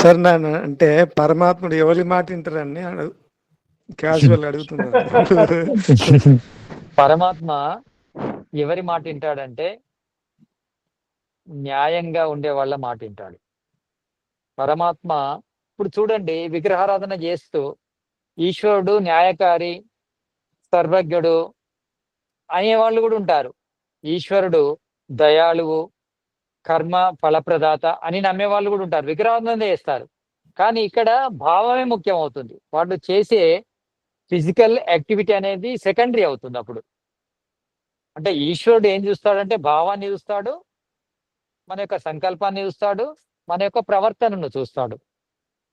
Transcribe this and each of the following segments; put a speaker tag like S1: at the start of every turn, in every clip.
S1: Sir నేను అంటే పరమాత్ముడు ఎవరి మాట వింటారని క్యాజువల్ అడుగుతున్నాను.
S2: పరమాత్మ ఎవరి మాట వింటాడంటే న్యాయంగా ఉండే వాళ్ళ మాట వింటాడు. పరమాత్మ ఇప్పుడు చూడండి, విగ్రహారాధన చేస్తూ ఈశ్వరుడు న్యాయకారి, సర్వజ్ఞుడు అనేవాళ్ళు కూడా ఉంటారు. ఈశ్వరుడు దయాళువు, కర్మ ఫలప్రదాత అని నమ్మే వాళ్ళు కూడా ఉంటారు. విగ్రహారాధన చేస్తారు. కానీ ఇక్కడ భావమే ముఖ్యం అవుతుంది. వాళ్ళు చేసే ఫిజికల్ యాక్టివిటీ అనేది సెకండరీ అవుతుంది. అప్పుడు అంటే ఈశ్వరుడు ఏం చూస్తాడంటే భావాన్ని చూస్తాడు, మన యొక్క సంకల్పాన్ని చూస్తాడు, మన యొక్క ప్రవర్తనను చూస్తాడు.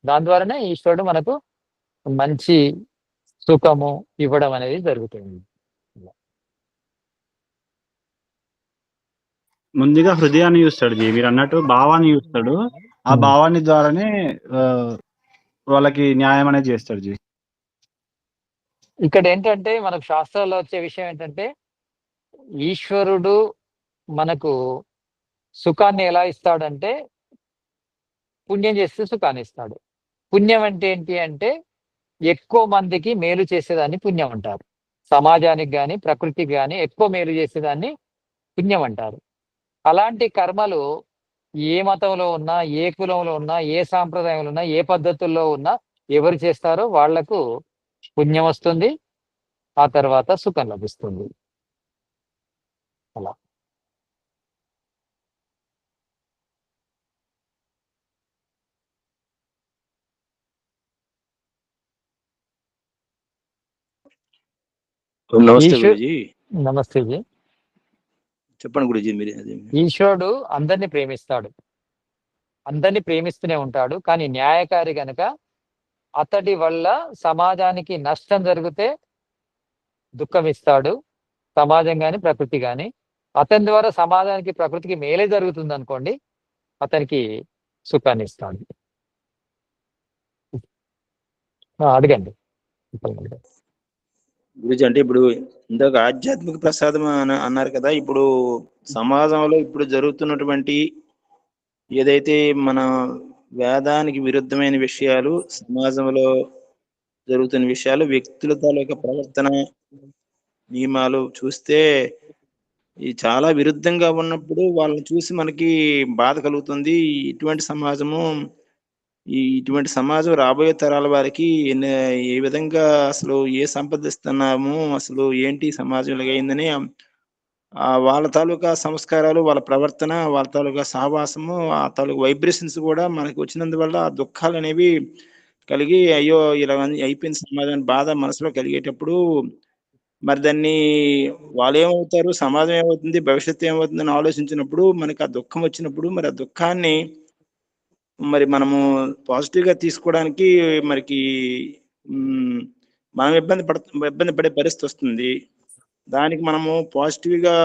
S2: దాని ద్వారానే ఈశ్వరుడు మనకు మంచి సుఖము ఇవ్వడం అనేది జరుగుతుంది.
S3: ముందుగా హృదయాన్ని చూస్తాడు జీ, మీరు అన్నట్టు భావాన్ని చూస్తాడు. ఆ భావాన్ని ద్వారానే వాళ్ళకి న్యాయం అనేది చేస్తాడు జీ.
S2: ఇక్కడ ఏంటంటే మనకు శాస్త్రాల్లో వచ్చే విషయం ఏంటంటే ఈశ్వరుడు మనకు సుఖాన్ని ఎలా ఇస్తాడంటే పుణ్యం చేస్తే సుఖాన్ని ఇస్తాడు. పుణ్యం అంటే ఏంటి అంటే ఎక్కువ మందికి మేలు చేసేదాన్ని పుణ్యం అంటారు. సమాజానికి కానీ ప్రకృతికి కానీ ఎక్కువ మేలు చేసేదాన్ని పుణ్యం అంటారు. అలాంటి కర్మలు ఏ మతంలో ఉన్నా, ఏ కులంలో ఉన్నా, ఏ సాంప్రదాయంలో ఉన్నా, ఏ పద్ధతుల్లో ఉన్నా ఎవరు చేస్తారో వాళ్లకు పుణ్యం వస్తుంది, ఆ తర్వాత సుఖం లభిస్తుంది. అలా
S4: నమస్తే గురుజీ.
S2: నమస్తే జీ.
S4: చెప్పండి గురుజీ. మీరు
S2: ఈశ్వరుడు అందరినీ ప్రేమిస్తాడు, అందరినీ ప్రేమిస్తూనే ఉంటాడు. కానీ న్యాయకారి గనక అతడి వల్ల సమాజానికి నష్టం జరిగితే దుఃఖం ఇస్తాడు, సమాజం కానీ ప్రకృతి కానీ. అతని ద్వారా సమాజానికి ప్రకృతికి మేలే జరుగుతుంది అనుకోండి, అతనికి సుఖాన్ని ఇస్తాడు. అడగండి.
S4: గురుజీ, అంటే ఇప్పుడు ఇందాక ఆధ్యాత్మిక ప్రసాదం అన్నారు కదా, ఇప్పుడు సమాజంలో ఇప్పుడు జరుగుతున్నటువంటి ఏదైతే మన వేదానికి విరుద్ధమైన విషయాలు, సమాజంలో జరుగుతున్న విషయాలు, వ్యక్తుల తాలూకా ప్రవర్తన నియమాలు చూస్తే ఈ చాలా విరుద్ధంగా ఉన్నప్పుడు వాళ్ళని చూసి మనకి బాధ కలుగుతుంది. ఇటువంటి సమాజం రాబోయే తరాల వారికి ఏ విధంగా అసలు ఏ సంపాదిస్తున్నాము, అసలు ఏంటి సమాజం ఇలాగైందని వాళ్ళ తాలూకా సంస్కారాలు, వాళ్ళ ప్రవర్తన, వాళ్ళ తాలూకా సహవాసము, ఆ తాలూకా వైబ్రేషన్స్ కూడా మనకి వచ్చినందువల్ల ఆ దుఃఖాలు అనేవి కలిగి అయ్యో ఇలా అయిపోయింది సమాజం బాధ మనసులో కలిగేటప్పుడు మరి దాన్ని వాళ్ళు ఏమవుతారు, సమాజం ఏమవుతుంది, భవిష్యత్తు ఏమవుతుందని ఆలోచించినప్పుడు మనకి ఆ దుఃఖం వచ్చినప్పుడు మరి ఆ దుఃఖాన్ని మరి మనము పాజిటివ్గా తీసుకోవడానికి మనకి మనం ఇబ్బంది పడే పరిస్థితి వస్తుంది. దానికి మనము పాజిటివ్గా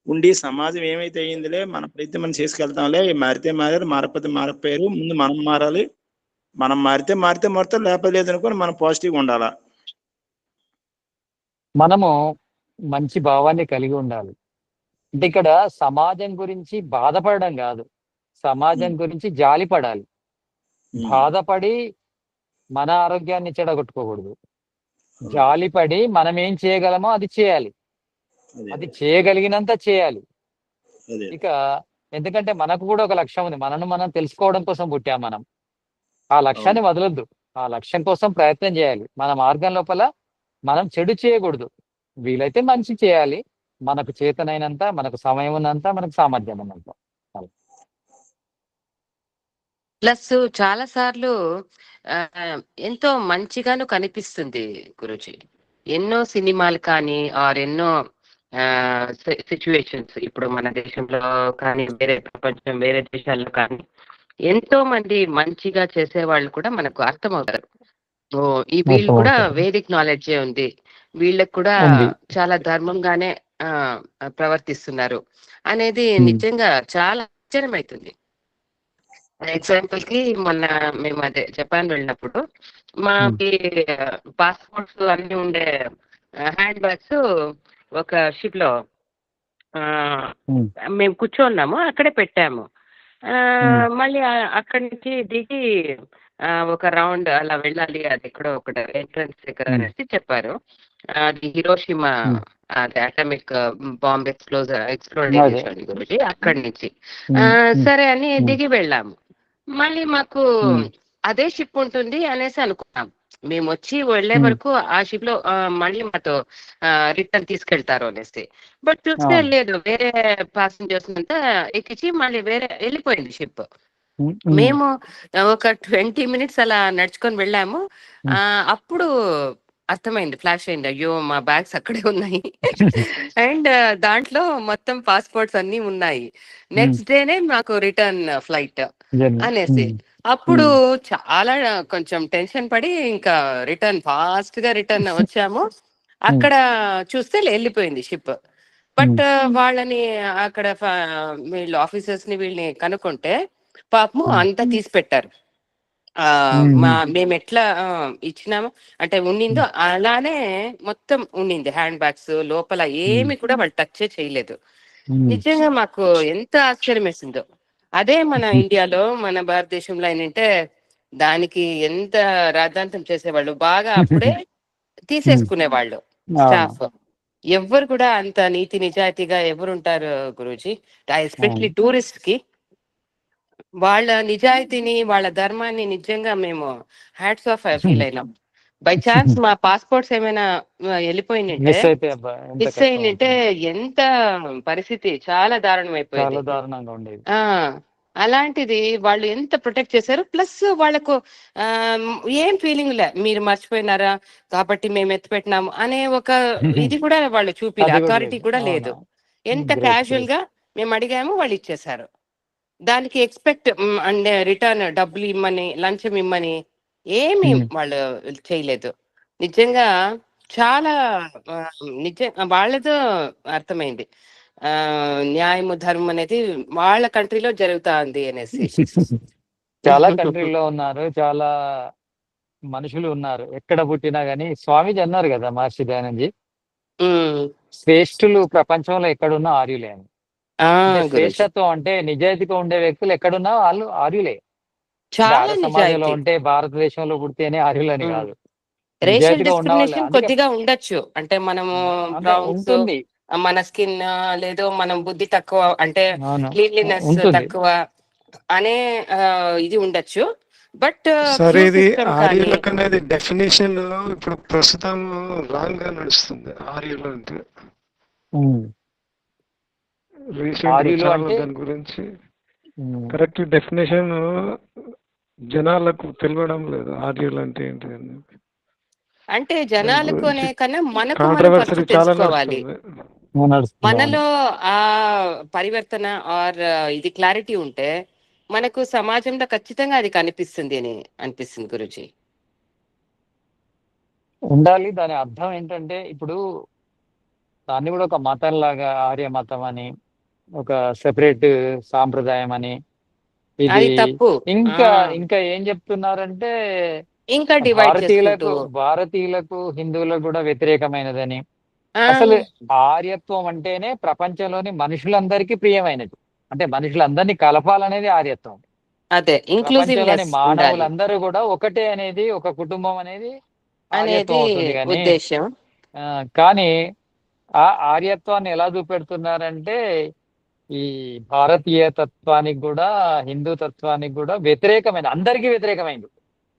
S4: ఉండి సమాజం ఏమైతే అయ్యిందిలే మన ప్రయత్నం మనం చేసుకెళ్తాంలే, మారితే మారారు, మారకపోతే మారపోయారు, ముందు మనం మారాలి, మనం మారితే మారుతారు, లేకపోతే లేదనుకొని మనం పాజిటివ్గా ఉండాలా.
S2: మనము మంచి భావాన్ని కలిగి ఉండాలి. అంటే ఇక్కడ సమాజం గురించి బాధపడడం కాదు, సమాజం గురించి జాలిపడాలి. బాధపడి మన ఆరోగ్యాన్ని చెడగొట్టుకోకూడదు. జాలిపడి మనం ఏం చేయగలమో అది చేయాలి, అది చేయగలిగినంత చేయాలి. ఇక ఎందుకంటే మనకు కూడా ఒక లక్ష్యం ఉంది, మనం తెలుసుకోవడం కోసం పుట్టాం. మనం ఆ లక్ష్యాన్ని వదలొద్దు, ఆ లక్ష్యం కోసం ప్రయత్నం చేయాలి. మన మార్గం లోపల మనం చెడు చేయకూడదు, వీలైతే మంచి చేయాలి. మనకు చేతనైనంత, మనకు సమయం ఉన్నంత, మనకు సామర్థ్యం ఉన్నంత.
S5: ప్లస్ చాలా సార్లు ఎంతో మంచిగాను కనిపిస్తుంది గురుజీ. ఎన్నో సినిమాలు కానీ ఆర్ ఎన్నో సిచ్యువేషన్స్ ఇప్పుడు మన దేశంలో కానీ వేరే ప్రపంచం వేరే దేశాల్లో కానీ ఎంతో మంది మంచిగా చేసే వాళ్ళు కూడా మనకు అర్థమవుతారు. ఈ వీళ్ళు కూడా వేదిక్ నాలెడ్జే ఉంది, వీళ్ళకి కూడా చాలా ధర్మంగానే ప్రవర్తిస్తున్నారు అనేది నిజంగా చాలా ఆశ్చర్యమవుతుంది. ఎగ్జాంపుల్ కి మొన్న మేము అదే జపాన్ వెళ్ళినప్పుడు మాకి పాస్పోర్ట్స్ అన్ని ఉండే హ్యాండ్ బ్యాగ్స్ ఒక షిప్ లో మేము కూర్చోన్నాము, అక్కడే పెట్టాము. మళ్ళీ అక్కడి నుంచి దిగి ఒక రౌండ్ అలా వెళ్ళాలి, అది ఎక్కడో ఒకటి ఎంట్రన్స్ దగ్గర అనేసి చెప్పారు. అది హిరోషిమా, అది అటామిక్ బాంబ్ ఎక్స్ప్లోడ్ చేశాడు గురుజీ అక్కడి నుంచి. సరే అని దిగి వెళ్ళాము. మళ్ళీ మాకు అదే షిప్ ఉంటుంది అనేసి అనుకున్నాం. మేము వచ్చి వెళ్లే వరకు ఆ షిప్ లో మళ్ళీ మాతో రిటర్న్ తీసుకెళ్తారు అనేసి. బట్ చూస్తే లేదు, వేరే ప్యాసింజర్స్ అంతా ఎక్కించి మళ్ళీ వేరే వెళ్ళిపోయింది షిప్. మేము ఒక 20 minutes అలా నడుచుకొని వెళ్ళాము. అప్పుడు అర్థమైంది, ఫ్లాష్ అయింది, అయ్యో మా బ్యాగ్స్ అక్కడే ఉన్నాయి అండ్ దాంట్లో మొత్తం పాస్పోర్ట్స్ అన్ని ఉన్నాయి. నెక్స్ట్ డేనే మాకు రిటర్న్ ఫ్లైట్ అనేసి. అప్పుడు చాలా కొంచెం టెన్షన్ పడి ఇంకా ఫాస్ట్ గా రిటర్న్ వచ్చాము. అక్కడ చూస్తే వెళ్ళిపోయింది షిప్. బట్ వాళ్ళని అక్కడ వీళ్ళు ఆఫీసర్స్ ని వీళ్ళని కనుక్కుంటే పాపము అంతా తీసి పెట్టారు. మేము ఎట్లా ఇచ్చినాము అంటే ఉండిందో అలానే మొత్తం ఉండింది. హ్యాండ్ బ్యాగ్స్ లోపల ఏమి కూడా వాళ్ళు టచ్ చేయలేదు. నిజంగా మాకు ఎంత ఆశ్చర్యం వేసిందో. అదే మన ఇండియాలో, మన భారతదేశంలో ఏంటంటే దానికి ఎంత రాద్ధాంతం చేసేవాళ్ళు, బాగా అప్పుడే తీసేసుకునేవాళ్ళు స్టాఫ్. ఎవరు కూడా అంత నీతి నిజాయితీగా ఎవరు ఉంటారు గురూజీ, ఎస్పెషలీ టూరిస్ట్ కి. వాళ్ళ నిజాయితీని, వాళ్ళ ధర్మాన్ని నిజంగా మేము హ్యాట్స్ ఆఫ్ ఫీల్ అయినాం. బై ఛాన్స్ మా పాస్పోర్ట్స్ ఏమైనా వెళ్ళిపోయిందంటే, మిస్ అయిందంటే ఎంత పరిస్థితి చాలా దారుణం అయిపోయింది. అలాంటిది వాళ్ళు ఎంత ప్రొటెక్ట్ చేశారు. ప్లస్ వాళ్ళకు ఏం ఫీలింగ్ లే, మీరు మర్చిపోయినారా కాబట్టి మేము ఎత్తిపెట్టినాము అనే ఒక ఇది కూడా వాళ్ళు చూపిలే, అథారిటీ కూడా లేదు. ఎంత క్యాజువల్ గా మేము అడిగాము, వాళ్ళు ఇచ్చేశారు. దానికి ఎక్స్పెక్ట్ అంటే రిటర్న్ డబ్బులు ఇమ్మని, లంచం ఇమ్మని ఏమి వాళ్ళు చేయలేదు. నిజంగా చాలా వాళ్ళతో అర్థమైంది న్యాయము ధర్మం అనేది వాళ్ళ కంట్రీలో జరుగుతా ఉంది అనేసి.
S2: చాలా కంట్రీలో ఉన్నారు, చాలా మనుషులు ఉన్నారు ఎక్కడ పుట్టినా గానీ. స్వామీజీ అన్నారు కదా, మహర్షి దయానందజీ, శ్రేష్ఠులు ప్రపంచంలో ఎక్కడున్నా ఆర్యులే అని. శ్రేష్టత్వం అంటే నిజాయితీగా ఉండే వ్యక్తులు ఎక్కడున్నా వాళ్ళు ఆర్యులే.
S5: చాలా
S2: సమాజంలో ఉంటే భారతదేశంలో పుడితేనే ఆర్యులని కాదు.
S5: రేషియల్ డిస్క్రిమినేషన్ కొద్దిగా ఉండొచ్చు, అంటే మనము
S2: ఉంటుంది,
S5: మన స్కిన్ లేదో మనం బుద్ధి తక్కువ, అంటే క్లీన్లీనెస్ తక్కువ అనే ఇది ఉండొచ్చు. బట్
S1: సరే, ఇది ఆర్యులకు అనేది డెఫినేషన్ ఇప్పుడు ప్రస్తుతం రాంగ్ గా నడుస్తుంది. ఆర్యులు అంటే దాని గురించి కరెక్ట్ డెఫినేషన్ జనాలకు తెలియడం లేదు. ఆర్యులు అంటే ఏంటి అని,
S5: అంటే జనాలకు అనే కన్నా మనకు మనం తెలుసుకోవాలి. మనలో ఆ పరివర్తన ఆర్ ఇది క్లారిటీ ఉంటే మనకు సమాజంలో ఖచ్చితంగా అది కనిపిస్తుంది అని అనిపిస్తుంది గురుజీ.
S2: ఉండాలి. దాని అర్థం ఏంటంటే, ఇప్పుడు దాన్ని కూడా ఒక మతం లాగా, ఆర్య మతం అని, ఒక సెపరేట్ సాంప్రదాయం అని, ఇది
S5: తప్పు.
S2: ఇంకా ఏం చెప్తున్నారంటే,
S5: ఇంకా
S2: భారతీయులకు హిందువులకు కూడా వ్యతిరేకమైనదని. అసలు ఆర్యత్వం అంటేనే ప్రపంచంలోని మనుషులందరికీ ప్రియమైనది. అంటే మనుషులందరినీ కలపాలనేది ఆర్యత్వం.
S5: అదే
S2: ప్రపంచంలోని మానవులందరూ కూడా ఒకటే అనేది, ఒక కుటుంబం అనేది ఆర్యత్వం అవుతుంది. కానీ ఆ ఆర్యత్వాన్ని ఎలా చూపెడుతున్నారంటే, ఈ భారతీయ తత్వానికి కూడా, హిందూ తత్వానికి కూడా వ్యతిరేకమైంది, అందరికీ వ్యతిరేకమైంది.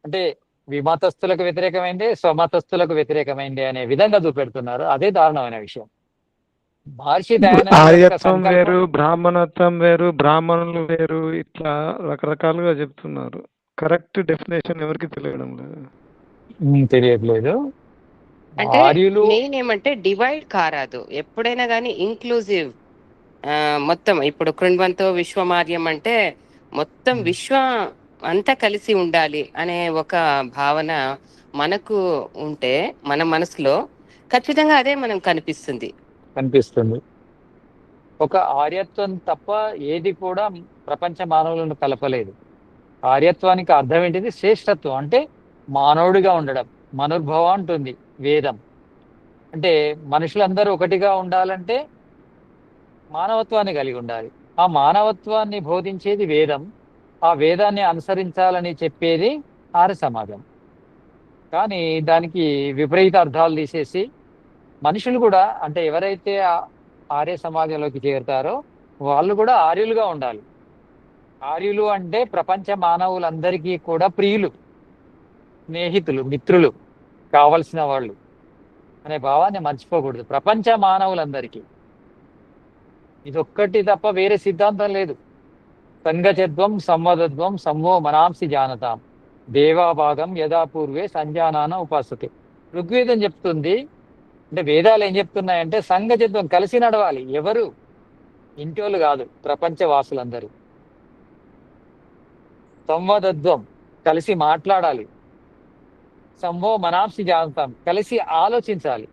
S2: అంటే విమతస్థులకు వ్యతిరేకమైంది, స్వమతస్థులకు వ్యతిరేకమైంది అనే విధంగా చూపెడుతున్నారు. అదే దారుణమైన విషయం. మహర్షి
S1: ఆర్యత్వం వేరు, బ్రాహ్మణత్వం వేరు, బ్రాహ్మణులు వేరు, ఇట్లా రకరకాలుగా చెప్తున్నారు. కరెక్ట్ డెఫినేషన్ ఎవరికి
S2: తెలియట్లేదు.
S5: అంటే మెయిన్ ఏమంటే డివైడ్ కారాదు, ఎప్పుడైనా కానీ ఇంక్లూజివ్. మొత్తం ఇప్పుడు కృణ్వంతో విశ్వమార్యం అంటే మొత్తం విశ్వం అంతా కలిసి ఉండాలి అనే ఒక భావన మనకు ఉంటే మన మనసులో ఖచ్చితంగా అదే మనం కనిపిస్తుంది.
S2: ఒక ఆర్యత్వం తప్ప ఏది కూడా ప్రపంచ మానవులను కలపలేదు. ఆర్యత్వానికి అర్థం ఏంటిది? శ్రేష్టత్వం అంటే మానవుడిగా ఉండడం. మనుర్భవ ఉంటుంది వేదం. అంటే మనుషులందరూ ఒకటిగా ఉండాలంటే మానవత్వాన్ని కలిగి ఉండాలి. ఆ మానవత్వాన్ని బోధించేది వేదం, ఆ వేదాన్ని అనుసరించాలని చెప్పేది ఆర్య సమాజం. కానీ దానికి విపరీత అర్థాలు తీసేసి మనుషులు కూడా, అంటే ఎవరైతే ఆర్య సమాజంలోకి చేరుతారో వాళ్ళు కూడా ఆర్యులుగా ఉండాలి. ఆర్యులు అంటే ప్రపంచ మానవులందరికీ కూడా ప్రియులు, స్నేహితులు, మిత్రులు, కావలసిన వాళ్ళు అనే భావాన్ని మర్చిపోకూడదు. ప్రపంచ మానవులందరికీ ఇదొక్కటి తప్ప వేరే సిద్ధాంతం లేదు. సంగచత్వం సంవదత్వం సంవో మనాంసి జానతాం దేవాభాగం యథా పూర్వే సంజానాన ఉపాసతే. ఋగ్వేదం చెప్తుంది, అంటే వేదాలు ఏం చెప్తున్నాయంటే సంఘచత్వం, కలిసి నడవాలి. ఎవరు? ఇంటోళ్ళు కాదు, ప్రపంచ వాసులందరూ. సంవదత్వం, కలిసి మాట్లాడాలి. సంవో మనాంసి జానతాం, కలిసి ఆలోచించాలి.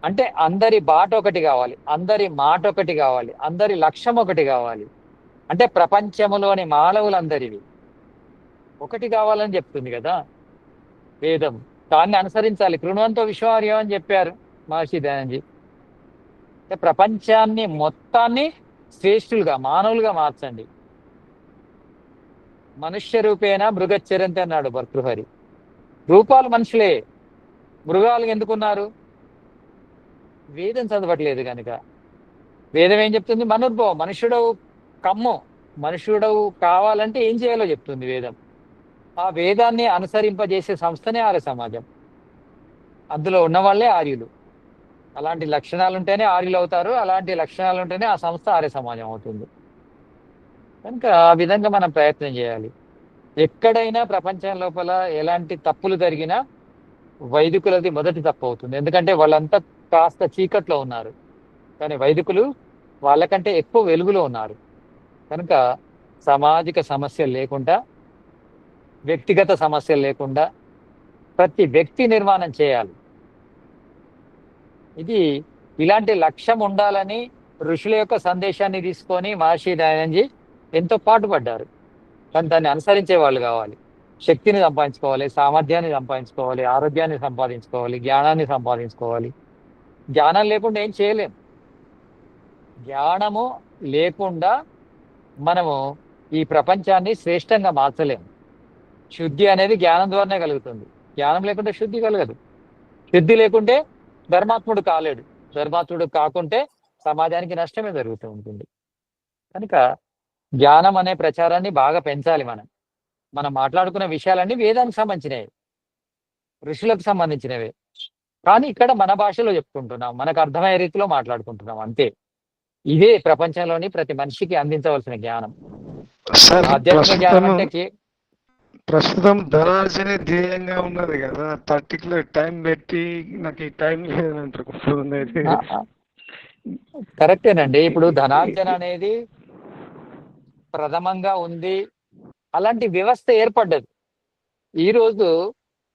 S2: అంటే అందరి బాట ఒకటి కావాలి, అందరి మాట ఒకటి కావాలి, అందరి లక్ష్యం ఒకటి కావాలి. అంటే ప్రపంచంలోని మానవులందరివి ఒకటి కావాలని చెప్తుంది కదా వేదం. దాన్ని అనుసరించాలి. కృణవంతో విశ్వార్యం అని చెప్పారు మహర్షి దయానందజీ. అంటే ప్రపంచాన్ని మొత్తాన్ని శ్రేష్ఠులుగా, మానవులుగా మార్చండి. మనుష్య రూపేణ మృగచ్చరంతి అన్నాడు భర్తృహరి. రూపాలు మనుషులే, మృగాలు ఎందుకున్నారు? వేదం చదవట్లేదు కనుక. వేదం ఏం చెప్తుంది? మనుర్భవం, మనుష్యుడవు కమ్ము, మనుష్యుడవు కావాలంటే ఏం చేయాలో చెప్తుంది వేదం. ఆ వేదాన్ని అనుసరింపజేసే సంస్థనే ఆర్య సమాజం. అందులో ఉన్న వాళ్ళే ఆర్యులు. అలాంటి లక్షణాలు ఉంటేనే ఆర్యులు అవుతారు, అలాంటి లక్షణాలు ఉంటేనే ఆ సంస్థ ఆర్య సమాజం అవుతుంది. కనుక ఆ విధంగా మనం ప్రయత్నం చేయాలి. ఎక్కడైనా ప్రపంచం లోపల ఎలాంటి తప్పులు జరిగినా వైదికులది మొదటి తప్పు అవుతుంది. ఎందుకంటే వాళ్ళంతా కాస్త చీకట్లో ఉన్నారు, కానీ వైదికులు వాళ్ళకంటే ఎక్కువ వెలుగులో ఉన్నారు. కనుక సామాజిక సమస్యలు లేకుండా, వ్యక్తిగత సమస్యలు లేకుండా ప్రతి వ్యక్తి నిర్మాణం చేయాలి. ఇది ఇలాంటి లక్ష్యం ఉండాలని ఋషుల యొక్క సందేశాన్ని తీసుకొని మహర్షి దయానందజీ ఎంతో పాటుపడ్డారు. కానీ దాన్ని అనుసరించే వాళ్ళు కావాలి. శక్తిని సంపాదించుకోవాలి, సామర్థ్యాన్ని సంపాదించుకోవాలి, ఆరోగ్యాన్ని సంపాదించుకోవాలి, జ్ఞానాన్ని సంపాదించుకోవాలి. జ్ఞానం లేకుండా ఏం చేయలేం. జ్ఞానము లేకుండా మనము ఈ ప్రపంచాన్ని శ్రేష్టంగా మార్చలేము. శుద్ధి అనేది జ్ఞానం ద్వారానే కలుగుతుంది. జ్ఞానం లేకుంటే శుద్ధి కలగదు. శుద్ధి లేకుంటే ధర్మాత్ముడు కాలేడు. ధర్మాత్ముడు కాకుంటే సమాజానికి నష్టమే జరుగుతూ ఉంటుంది. కనుక జ్ఞానం అనే ప్రచారాన్ని బాగా పెంచాలి. మనం మాట్లాడుకున్న విషయాలన్నీ వేదానికి సంబంధించినవి, ఋషులకు సంబంధించినవే. కానీ ఇక్కడ మన భాషలో చెప్పుకుంటున్నాం, మనకు అర్థమయ్యే రీతిలో మాట్లాడుకుంటున్నాం, అంతే. ఇదే ప్రపంచంలోని ప్రతి మనిషికి అందించవలసిన జ్ఞానం.
S1: సార్
S2: ఆధ్యాత్మిక జ్ఞానం అంటే
S1: ప్రస్తుతం ధనార్జనే ధ్యేయంగా ఉన్నది కదా, పర్టికులర్ టైం పెట్టి నాకు ఈ టైం లేదంటారు.
S2: కరెక్టేనండి. ఇప్పుడు ధనార్జన అనేది ప్రథమంగా ఉంది, అలాంటి వ్యవస్థ ఏర్పడ్డది. ఈరోజు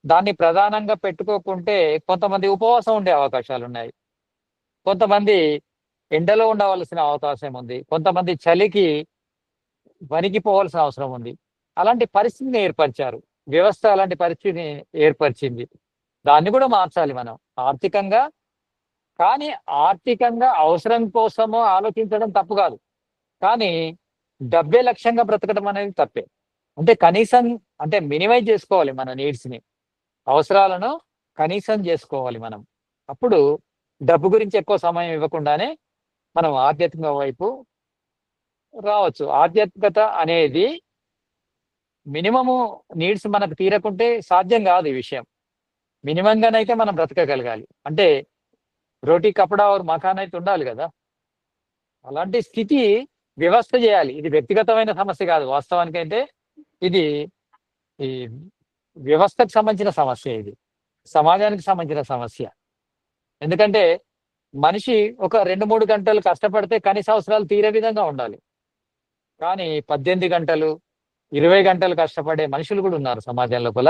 S2: దాన్ని ప్రధానంగా పెట్టుకోకుంటే కొంతమంది ఉపవాసం ఉండే అవకాశాలు ఉన్నాయి, కొంతమంది ఎండలో ఉండవలసిన అవకాశం ఉంది, కొంతమంది చలికి వణికిపోవాల్సిన అవసరం ఉంది. అలాంటి పరిస్థితిని ఏర్పరిచారు, వ్యవస్థ అలాంటి పరిస్థితిని ఏర్పరిచింది. దాన్ని కూడా మార్చాలి మనం ఆర్థికంగా. కానీ ఆర్థికంగా అవసరం కోసమో ఆలోచించడం తప్పు కాదు, కానీ డబ్బే లక్ష్యంగా బ్రతకడం అనేది తప్పే. అంటే కనీసం, అంటే మినిమైజ్ చేసుకోవాలి మన నీడ్స్ని, అవసరాలను కనీసం చేసుకోవాలి మనం. అప్పుడు డబ్బు గురించి ఎక్కువ సమయం ఇవ్వకుండానే మనం ఆధ్యాత్మిక వైపు రావచ్చు. ఆధ్యాత్మికత అనేది మినిమము నీడ్స్ మనకు తీరకుంటే సాధ్యం కాదు ఈ విషయం. మినిమంగానైతే మనం బ్రతకగలగాలి. అంటే రోటీ కపడా और మకాన్ అయితే ఉండాలి కదా. అలాంటి స్థితి వ్యవస్థ చేయాలి. ఇది వ్యక్తిగతమైన సమస్య కాదు, వాస్తవానికైతే ఇది ఈ వ్యవస్థకు సంబంధించిన సమస్య, ఇది సమాజానికి సంబంధించిన సమస్య. ఎందుకంటే మనిషి ఒక 2-3 గంటలు కష్టపడితే కనీస అవసరాలు తీరే విధంగా ఉండాలి. కానీ 18 గంటలు 20 గంటలు కష్టపడే మనుషులు కూడా ఉన్నారు సమాజం లోపల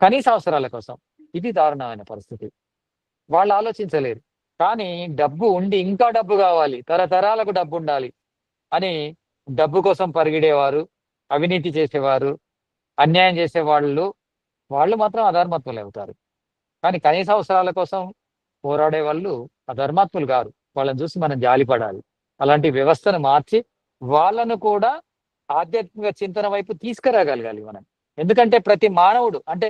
S2: కనీస అవసరాల కోసం. ఇది దారుణమైన పరిస్థితి. వాళ్ళు ఆలోచించలేరు. కానీ డబ్బు ఉండి ఇంకా డబ్బు కావాలి, తరతరాలకు డబ్బు ఉండాలి అని డబ్బు కోసం పరిగెడేవారు, అవినీతి చేసేవారు, అన్యాయం చేసేవాళ్ళు, వాళ్ళు మాత్రం అధర్మాత్ములు అవుతారు. కానీ కనీస అవసరాల కోసం పోరాడే వాళ్ళు అధర్మాత్ములు కాదు. వాళ్ళని చూసి మనం జాలిపడాలి. అలాంటి వ్యవస్థను మార్చి వాళ్ళను కూడా ఆధ్యాత్మిక చింతన వైపు తీసుకురాగలగాలి మనం. ఎందుకంటే ప్రతి మానవుడు అంటే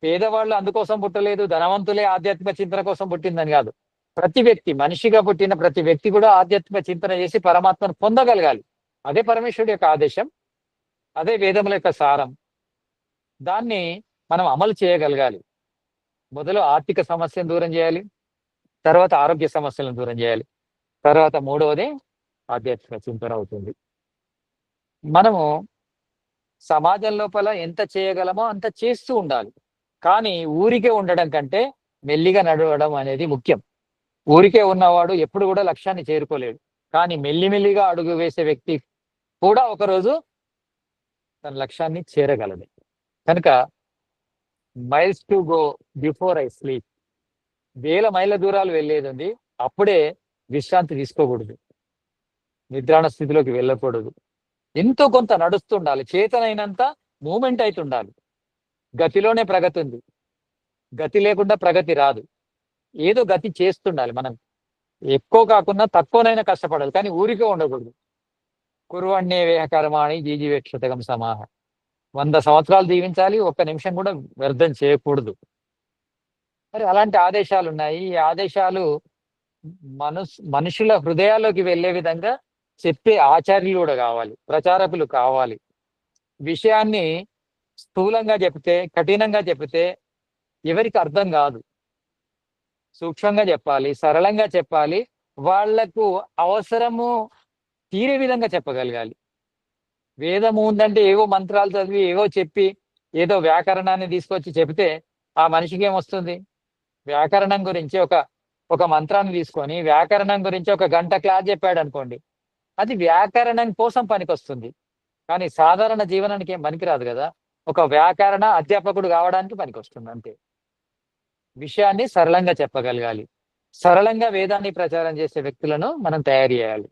S2: పేదవాళ్ళు అందుకోసం పుట్టలేదు, ధనవంతులే ఆధ్యాత్మిక చింతన కోసం పుట్టిందని కాదు. ప్రతి వ్యక్తి, మనిషిగా పుట్టిన ప్రతి వ్యక్తి కూడా ఆధ్యాత్మిక చింతన చేసి పరమాత్మను పొందగలగాలి. అదే పరమేశ్వరుడి యొక్క ఆదేశం, అదే వేదముల యొక్క సారం. దాన్ని మనం అమలు చేయగలగాలి. మొదలు ఆర్థిక సమస్యను దూరం చేయాలి, తర్వాత ఆరోగ్య సమస్యలను దూరం చేయాలి, తర్వాత మూడవది ఆధ్యాత్మిక చింతన అవుతుంది. మనము సమాజం లోపల ఎంత చేయగలమో అంత చేస్తూ ఉండాలి. కానీ ఊరికే ఉండడం కంటే మెల్లిగా నడవడం అనేది ముఖ్యం. ఊరికే ఉన్నవాడు ఎప్పుడు కూడా లక్ష్యాన్ని చేరుకోలేడు. కానీ మెల్లిమెల్లిగా అడుగు వేసే వ్యక్తి కూడా ఒకరోజు తన లక్ష్యాన్ని చేరగలడు. కనుక miles to go before I sleep, వేల మైళ్ళ దూరాలు వెళ్ళేది ఉంది, అప్పుడే విశ్రాంతి తీసుకోకూడదు, నిద్రాణ స్థితిలోకి వెళ్ళకూడదు. ఎంతో కొంత నడుస్తుండాలి, చేతనైనంత మూమెంట్ అవుతుండాలి. గతిలోనే ప్రగతి ఉంది, గతి లేకుండా ప్రగతి రాదు. ఏదో గతి చేస్తుండాలి. మనం ఎక్కువ కాకుండా తక్కువనైనా కష్టపడాలి, కానీ ఊరికే ఉండకూడదు. కుర్వణ్యే వేహకర్మాణి జీజీవేక్షతకం సమాహ. 100 సంవత్సరాలు జీవించాలి, ఒక్క నిమిషం కూడా వ్యర్థం చేయకూడదు. మరి అలాంటి ఆదేశాలు ఉన్నాయి. ఈ ఆదేశాలు మనుషుల హృదయాల్లోకి వెళ్ళే విధంగా చెప్పే ఆచార్యులు కూడా కావాలి, ప్రచారకులు కావాలి. విషయాన్ని స్థూలంగా చెప్తే, కఠినంగా చెప్తే ఎవరికి అర్థం కాదు. సూక్ష్మంగా చెప్పాలి, సరళంగా చెప్పాలి, వాళ్లకు అవసరము తీరే విధంగా చెప్పగలగాలి. వేదము ఉందంటే ఏవో మంత్రాలు చదివి ఏవో చెప్పి ఏదో వ్యాకరణాన్ని తీసుకొచ్చి చెబితే ఆ మనిషికి ఏమొస్తుంది? వ్యాకరణం గురించి ఒక మంత్రాన్ని తీసుకొని వ్యాకరణం గురించి 1 గంట క్లాస్ చెప్పాడు అనుకోండి, అది వ్యాకరణం కోసం పనికొస్తుంది, కానీ సాధారణ జీవనానికి ఏం పనికిరాదు కదా. ఒక వ్యాకరణ అధ్యాపకుడు కావడానికి పనికొస్తుంది అంతే. విషయాన్ని సరళంగా చెప్పగలగాలి. సరళంగా వేదాన్ని ప్రచారం చేసే వ్యక్తులను మనం తయారు చేయాలి.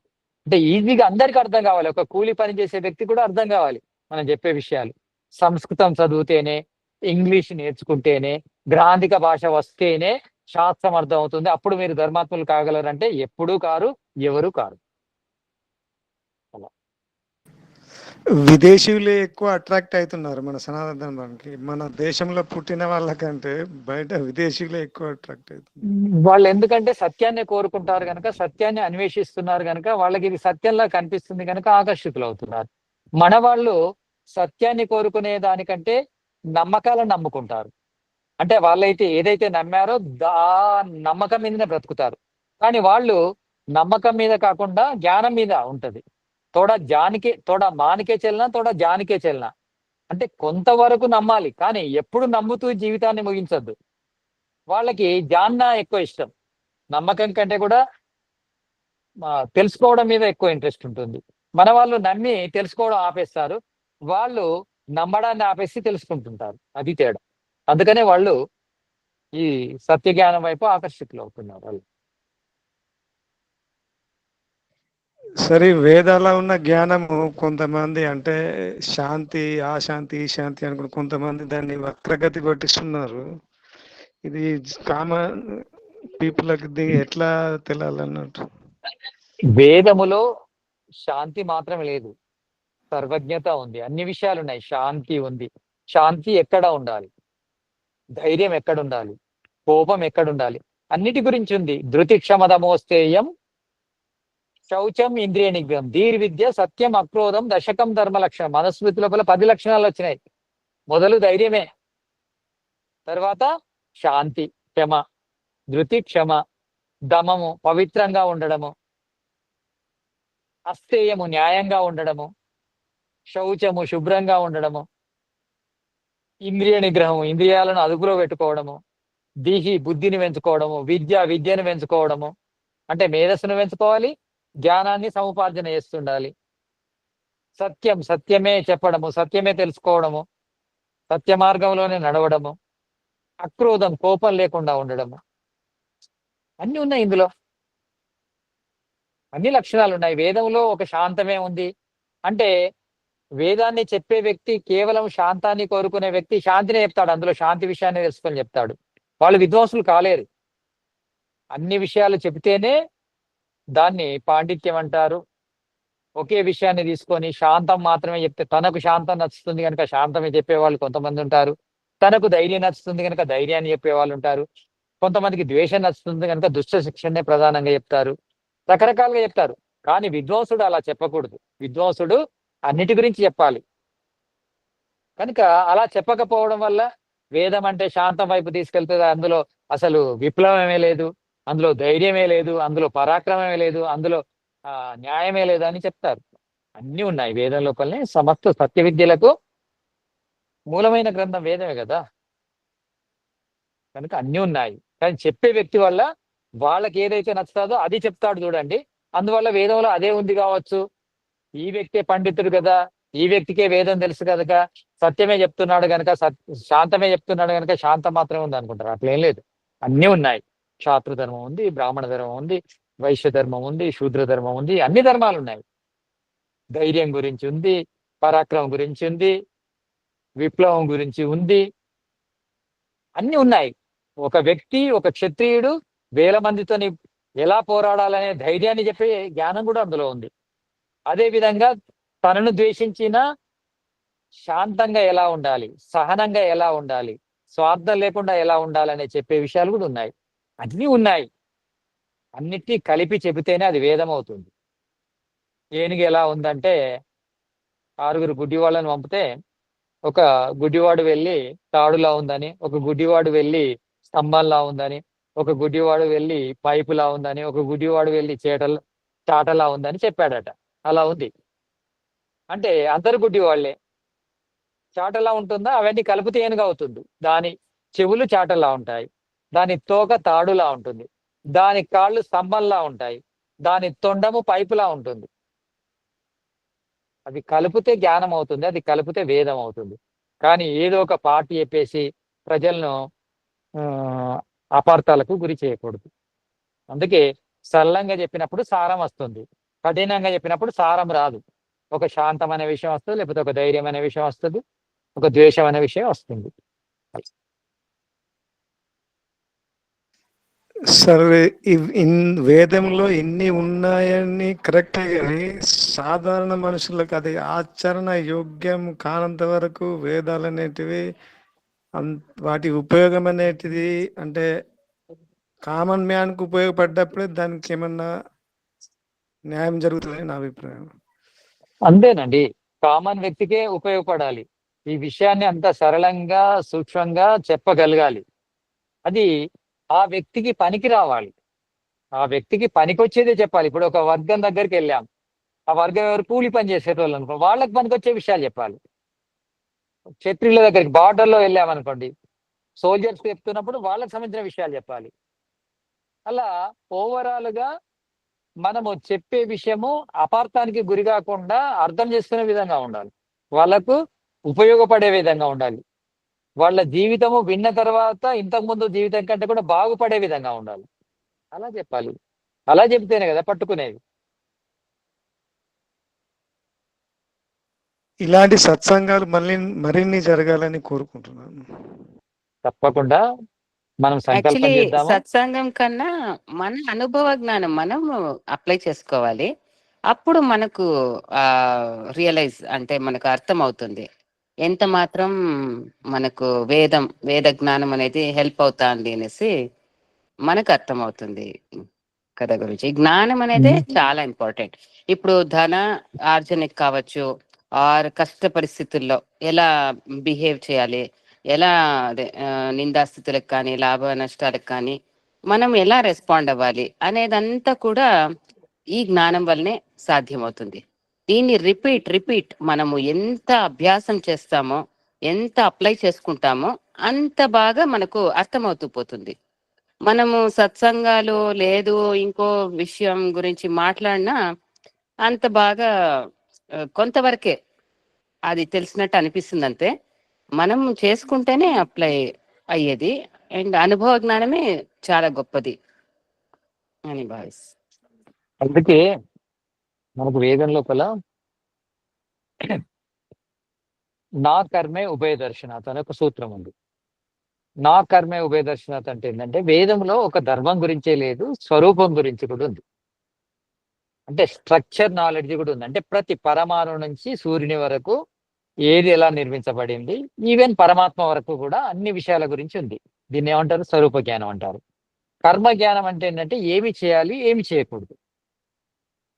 S2: అంటే ఈజీగా అందరికీ అర్థం కావాలి. ఒక కూలి పని చేసే వ్యక్తి కూడా అర్థం కావాలి మనం చెప్పే విషయాలు. సంస్కృతం చదివితేనే, ఇంగ్లీష్ నేర్చుకుంటేనే, గ్రాంధిక భాష వస్తేనే శాస్త్రం అర్థం అవుతుంది. అప్పుడు మీరు ధర్మాత్ములు కాగలరంటే ఎప్పుడూ కారు, ఎవరు కారు.
S1: విదేశీయులే ఎక్కువ అట్రాక్ట్ అవుతున్నారు మన సనాతన ధర్మానికి. మన దేశంలో పుట్టిన వాళ్ళకంటే బయట విదేశీయులే ఎక్కువ అట్రాక్ట్ అవుతున్నారు.
S2: వాళ్ళు ఎందుకంటే సత్యాన్ని కోరుకుంటారు కనుక, సత్యాన్ని అన్వేషిస్తున్నారు కనుక, వాళ్ళకి ఇది సత్యంలా కనిపిస్తుంది కనుక ఆకర్షితులు అవుతున్నారు. మన వాళ్ళు సత్యాన్ని కోరుకునే దానికంటే నమ్మకాలను నమ్ముకుంటారు. అంటే వాళ్ళైతే ఏదైతే నమ్మారో ఆ నమ్మకం మీదనే బ్రతుకుతారు. కానీ వాళ్ళు నమ్మకం మీద కాకుండా జ్ఞానం మీద ఉంటది. తోడా మానికే చెల్లినా, తోడా జానికే చెల్లినా. అంటే కొంతవరకు నమ్మాలి, కానీ ఎప్పుడు నమ్ముతూ జీవితాన్ని ముగించద్దు. వాళ్ళకి జ్ఞాన ఎక్కువ ఇష్టం, నమ్మకం కంటే కూడా తెలుసుకోవడం మీద ఎక్కువ ఇంట్రెస్ట్ ఉంటుంది. మన వాళ్ళు నమ్మి తెలుసుకోవడం ఆపేస్తారు, వాళ్ళు నమ్మడాన్ని ఆపేసి తెలుసుకుంటుంటారు. అది తేడా. అందుకనే వాళ్ళు ఈ సత్య జ్ఞానం వైపు ఆకర్షితులు అవుతున్నారు వాళ్ళు.
S1: సరే, వేదాల ఉన్న జ్ఞానము కొంతమంది అంటే శాంతి, ఆ శాంతి, ఈ శాంతి అనుకుని కొంతమంది దాన్ని వక్రగతి పట్టిస్తున్నారు. ఇది కామన్ పీపుల్కి ఎట్లా తెలియాలన్నట్టు?
S2: వేదములో శాంతి మాత్రం లేదు, సర్వజ్ఞత ఉంది, అన్ని విషయాలు ఉన్నాయి. శాంతి ఉంది. శాంతి ఎక్కడ ఉండాలి, ధైర్యం ఎక్కడ ఉండాలి, కోపం ఎక్కడ ఉండాలి, అన్నిటి గురించి ఉంది. ధృతి క్షమదమోస్తేయం శౌచం ఇంద్రియ నిగ్రహం ధీర్విద్య సత్యం అక్రోధం దశకం ధర్మ లక్షణం. మనస్మృతి లోపల 10 లక్షణాలు వచ్చినాయి. మొదలు ధైర్యమే, తర్వాత శాంతి, క్షమ, ధృతి క్షమ, దమము పవిత్రంగా ఉండడము, అస్థేయము న్యాయంగా ఉండడము, శౌచము శుభ్రంగా ఉండడము, ఇంద్రియ నిగ్రహము ఇంద్రియాలను అదుపులో పెట్టుకోవడము, దీహి బుద్ధిని పెంచుకోవడము, విద్యను పెంచుకోవడము అంటే మేధస్సును పెంచుకోవాలి, జ్ఞానాన్ని సముపార్జన చేస్తుండాలి. సత్యం సత్యమే చెప్పడము, సత్యమే తెలుసుకోవడము, సత్య మార్గంలోనే నడవడము, అక్రోధం కోపం లేకుండా ఉండడము, అన్ని ఉన్నాయి ఇందులో. అన్ని లక్షణాలు ఉన్నాయి. వేదంలో ఒక శాంతమే ఉంది అంటే వేదాన్ని చెప్పే వ్యక్తి కేవలం శాంతాన్ని కోరుకునే వ్యక్తి శాంతినే చెప్తాడు, అందులో శాంతి విషయాన్ని తెలుసుకొని చెప్తాడు. వాళ్ళు విద్వాంసులు కాలేరు. అన్ని విషయాలు చెబితేనే దాన్ని పాండిత్యం అంటారు, ఒకే విషయాన్ని తీసుకొని శాంతం మాత్రమే చెప్తే తనకు శాంతం నచ్చుతుంది కనుక శాంతమే చెప్పేవాళ్ళు కొంతమంది ఉంటారు. తనకు ధైర్యం నచ్చుతుంది కనుక ధైర్యాన్ని చెప్పేవాళ్ళు ఉంటారు. కొంతమందికి ద్వేషం నచ్చుతుంది కనుక దుష్ట శిక్షణనే ప్రధానంగా చెప్తారు. రకరకాలుగా చెప్తారు. కానీ విద్వాంసుడు అలా చెప్పకూడదు. విద్వాంసుడు అన్నిటి గురించి చెప్పాలి. కనుక అలా చెప్పకపోవడం వల్ల వేదం అంటే శాంతం వైపు తీసుకెళ్తుంది. అందులో అసలు విప్లవమే లేదు, అందులో ధైర్యమే లేదు, అందులో పరాక్రమమే లేదు, అందులో న్యాయమే లేదు అని చెప్తారు. అన్నీ ఉన్నాయి వేదం లోపలనే. సమస్త సత్య విద్యలకు మూలమైన గ్రంథం వేదమే కదా. కనుక అన్నీ ఉన్నాయి. కానీ చెప్పే వ్యక్తి వల్ల వాళ్ళకి ఏదైతే నచ్చుతుందో అది చెప్తాడు చూడండి. అందువల్ల వేదంలో అదే ఉంది కావచ్చు. ఈ వ్యక్తే పండితుడు కదా, ఈ వ్యక్తికే వేదం తెలుసు కనుక సత్యమే చెప్తున్నాడు కనుక శాంతమే చెప్తున్నాడు కనుక శాంతం మాత్రమే ఉంది అనుకుంటారు. అట్లేం లేదు, అన్నీ ఉన్నాయి. క్షాత్ర ధర్మం ఉంది, బ్రాహ్మణ ధర్మం ఉంది, వైశ్య ధర్మం ఉంది, శూద్ర ధర్మం ఉంది, అన్ని ధర్మాలు ఉన్నాయి. ధైర్యం గురించి ఉంది, పరాక్రమం గురించి ఉంది, విప్లవం గురించి ఉంది, అన్ని ఉన్నాయి. ఒక వ్యక్తి, ఒక క్షత్రియుడు వేల మందితోని ఎలా పోరాడాలనే ధైర్యాన్ని చెప్పే జ్ఞానం కూడా అందులో ఉంది. అదే విధంగా తనను ద్వేషించిన శాంతంగా ఎలా ఉండాలి, సహనంగా ఎలా ఉండాలి, స్వార్థం లేకుండా ఎలా ఉండాలనే చెప్పే విషయాలు కూడా ఉన్నాయి. అన్నీ ఉన్నాయి. అన్నిటినీ కలిపి చెబితేనే అది వేదం అవుతుంది. ఏనుగు ఎలా ఉందంటే 6 గుడ్డివాళ్ళని పంపితే ఒక గుడ్డివాడు వెళ్ళి తాడులా ఉందని, ఒక గుడ్డివాడు వెళ్ళి స్తంభంలా ఉందని, ఒక గుడ్డివాడు వెళ్ళి పైపులా ఉందని, ఒక గుడ్డివాడు వెళ్ళి చాటలా ఉందని చెప్పాడట. అలా ఉంది అంటే అందరు గుడ్డి వాళ్ళే. చాటలా ఉంటుందా, అవన్నీ కలిపితే ఏనుగు అవుతుంది. దాని చెవులు చాటలా ఉంటాయి, దాని తోక తాడులా ఉంటుంది, దాని కాళ్ళు స్తంభంలా ఉంటాయి, దాని తొండము పైపులా ఉంటుంది. అది కలిపితే జ్ఞానం అవుతుంది, అది కలిపితే వేదం అవుతుంది. కానీ ఏదో ఒక పార్టీ చెప్పేసి ప్రజలను అపార్థాలకు గురి చేయకూడదు. అందుకే సరళంగా చెప్పినప్పుడు సారం వస్తుంది, కఠినంగా చెప్పినప్పుడు సారం రాదు. ఒక శాంతం అనే విషయం వస్తుంది, లేకపోతే ఒక ధైర్యం అనే విషయం వస్తుంది, ఒక ద్వేషం అనే విషయం వస్తుంది.
S1: సరే, వేదంలో ఇన్ని ఉన్నాయని కరెక్టే, కానీ సాధారణ మనుషులకు అది ఆచరణ యోగ్యం కానంత వరకు వేదాలు అనేటివి వాటి ఉపయోగం అనేటిది అంటే కామన్ మ్యాన్కు ఉపయోగపడ్డప్పుడే దానికి ఏమన్నా న్యాయం జరుగుతుందని నా అభిప్రాయం.
S2: అంతేనండి, కామన్ వ్యక్తికే ఉపయోగపడాలి. ఈ విషయాన్ని అంత సరళంగా సూక్ష్మంగా చెప్పగలగాలి. అది ఆ వ్యక్తికి పనికి రావాలి, ఆ వ్యక్తికి పనికొచ్చేదే చెప్పాలి. ఇప్పుడు ఒక వర్గం దగ్గరికి వెళ్ళాం, ఆ వర్గం ఎవరు కూలి పని చేసేటోళ్ళు అనుకో, వాళ్ళకి పనికొచ్చే విషయాలు చెప్పాలి. క్షత్రియుల దగ్గరికి బార్డర్లో వెళ్ళామనుకోండి, సోల్జర్స్ చెప్తున్నప్పుడు వాళ్ళకి సంబంధించిన విషయాలు చెప్పాలి. అలా ఓవరాల్ గా మనము చెప్పే విషయము అపార్థానికి గురి కాకుండా అర్థం చేసుకునే విధంగా ఉండాలి, వాళ్ళకు ఉపయోగపడే విధంగా ఉండాలి, వాళ్ళ జీవితము విన్న తర్వాత ఇంతకుముందు జీవితం కంటే కూడా బాగుపడే విధంగా ఉండాలి. అలా చెప్పాలి. అలా చెప్తేనే కదా పట్టుకునేది.
S1: ఇలాంటి సత్సంగాలు మరిన్ని జరగాలని కోరుకుంటున్నాను.
S2: తప్పకుండా మనం సంకల్పం
S6: యాక్చువల్లీ
S2: చేద్దాము.
S6: సత్సంగం కన్నా మన అనుభవ జ్ఞానం మనం అప్లై చేసుకోవాలి. అప్పుడు మనకు రియలైజ్ అంటే మనకు అర్థం అవుతుంది ఎంత మాత్రం మనకు వేద జ్ఞానం అనేది హెల్ప్ అవుతుంది అనేసి మనకు అర్థం అవుతుంది కదా గురించి. జ్ఞానం అనేది చాలా ఇంపార్టెంట్. ఇప్పుడు ధన ఆర్జనకి కావచ్చు, ఆర్ కష్ట పరిస్థితుల్లో ఎలా బిహేవ్ చేయాలి, ఎలా నిందాస్థితులకు కానీ లాభ నష్టాలకు కానీ మనం ఎలా రెస్పాండ్ అవ్వాలి అనేదంతా కూడా ఈ జ్ఞానం వల్లనే సాధ్యమవుతుంది. దీన్ని రిపీట్ మనము ఎంత అభ్యాసం చేస్తామో, ఎంత అప్లై చేసుకుంటామో అంత బాగా మనకు అర్థమవుతూ పోతుంది. మనము సత్సంగాలు లేదు ఇంకో విషయం గురించి మాట్లాడినా అంత బాగా కొంతవరకే అది తెలిసినట్టు అనిపిస్తుంది. అంతే మనం చేసుకుంటేనే అప్లై అయ్యేది. అండ్ అనుభవ జ్ఞానమే చాలా గొప్పది అని భావిస్తాను.
S2: అందుకే మనకు వేదం లోపల నా కర్మే ఉభయ దర్శనాత్ అనే ఒక సూత్రం ఉంది. నా కర్మే ఉభయ దర్శనాత్ అంటే ఏంటంటే వేదంలో ఒక ధర్మం గురించే లేదు, స్వరూపం గురించి కూడా ఉంది. అంటే స్ట్రక్చర్ నాలెడ్జ్ కూడా ఉంది. అంటే ప్రతి పరమాణు నుంచి సూర్యుని వరకు ఏది ఎలా నిర్మించబడింది, ఈవెన్ పరమాత్మ వరకు కూడా అన్ని విషయాల గురించి ఉంది. దీన్ని ఏమంటారు? స్వరూప జ్ఞానం అంటారు. కర్మ జ్ఞానం అంటే ఏంటంటే ఏమి చేయాలి, ఏమి చేయకూడదు.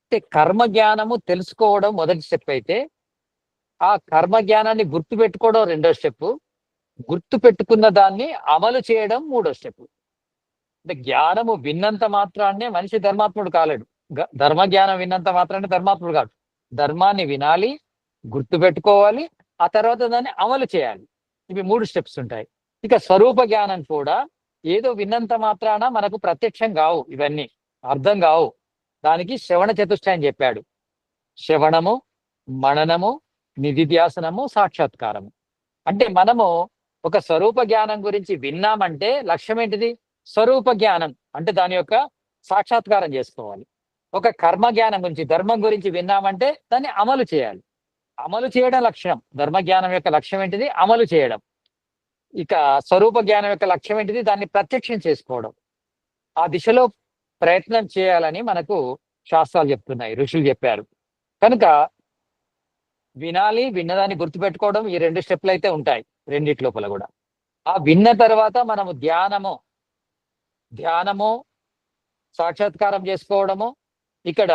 S2: అంటే కర్మ జ్ఞానము తెలుసుకోవడం మొదటి స్టెప్ అయితే, ఆ కర్మ జ్ఞానాన్ని గుర్తు పెట్టుకోవడం రెండో స్టెప్, గుర్తు పెట్టుకున్న దాన్ని అమలు చేయడం మూడో స్టెప్. అంటే జ్ఞానము విన్నంత మాత్రాన్నే మనిషి ధర్మాత్ముడు కాలేడు. ధర్మ జ్ఞానం విన్నంత మాత్రాన్ని ధర్మాత్ముడు కాదు. ధర్మాన్ని వినాలి, గుర్తు పెట్టుకోవాలి, ఆ తర్వాత దాన్ని అమలు చేయాలి. ఇవి 3 స్టెప్స్ ఉంటాయి. ఇక స్వరూప జ్ఞానం కూడా ఏదో విన్నంత మాత్రాన మనకు ప్రత్యక్షం కావు, ఇవన్నీ అర్థం కావు. దానికి శ్రవణ చతుష్టయం చెప్పాడు. శ్రవణము, మననము, నిధిధ్యాసనము, సాక్షాత్కారము. అంటే మనము ఒక స్వరూప జ్ఞానం గురించి విన్నామంటే లక్ష్యం ఏంటిది? స్వరూప జ్ఞానం అంటే దాని యొక్క సాక్షాత్కారం చేసుకోవాలి. ఒక కర్మ జ్ఞానం గురించి, ధర్మం గురించి విన్నామంటే దాన్ని అమలు చేయాలి. అమలు చేయడం లక్ష్యం. ధర్మ జ్ఞానం యొక్క లక్ష్యం ఏంటిది? అమలు చేయడం. ఇక స్వరూప జ్ఞానం యొక్క లక్ష్యం ఏంటిది? దాన్ని ప్రత్యక్షం చేసుకోవడం. ఆ దిశలో ప్రయత్నం చేయాలని మనకు శాస్త్రాలు చెప్తున్నాయి, ఋషులు చెప్పారు. కనుక వినాలి, విన్నదాన్ని గుర్తుపెట్టుకోవడం, ఈ 2 స్టెప్లు అయితే ఉంటాయి రెండిటి లోపల కూడా. ఆ విన్న తర్వాత మనము ధ్యానము, సాక్షాత్కారం చేసుకోవడము, ఇక్కడ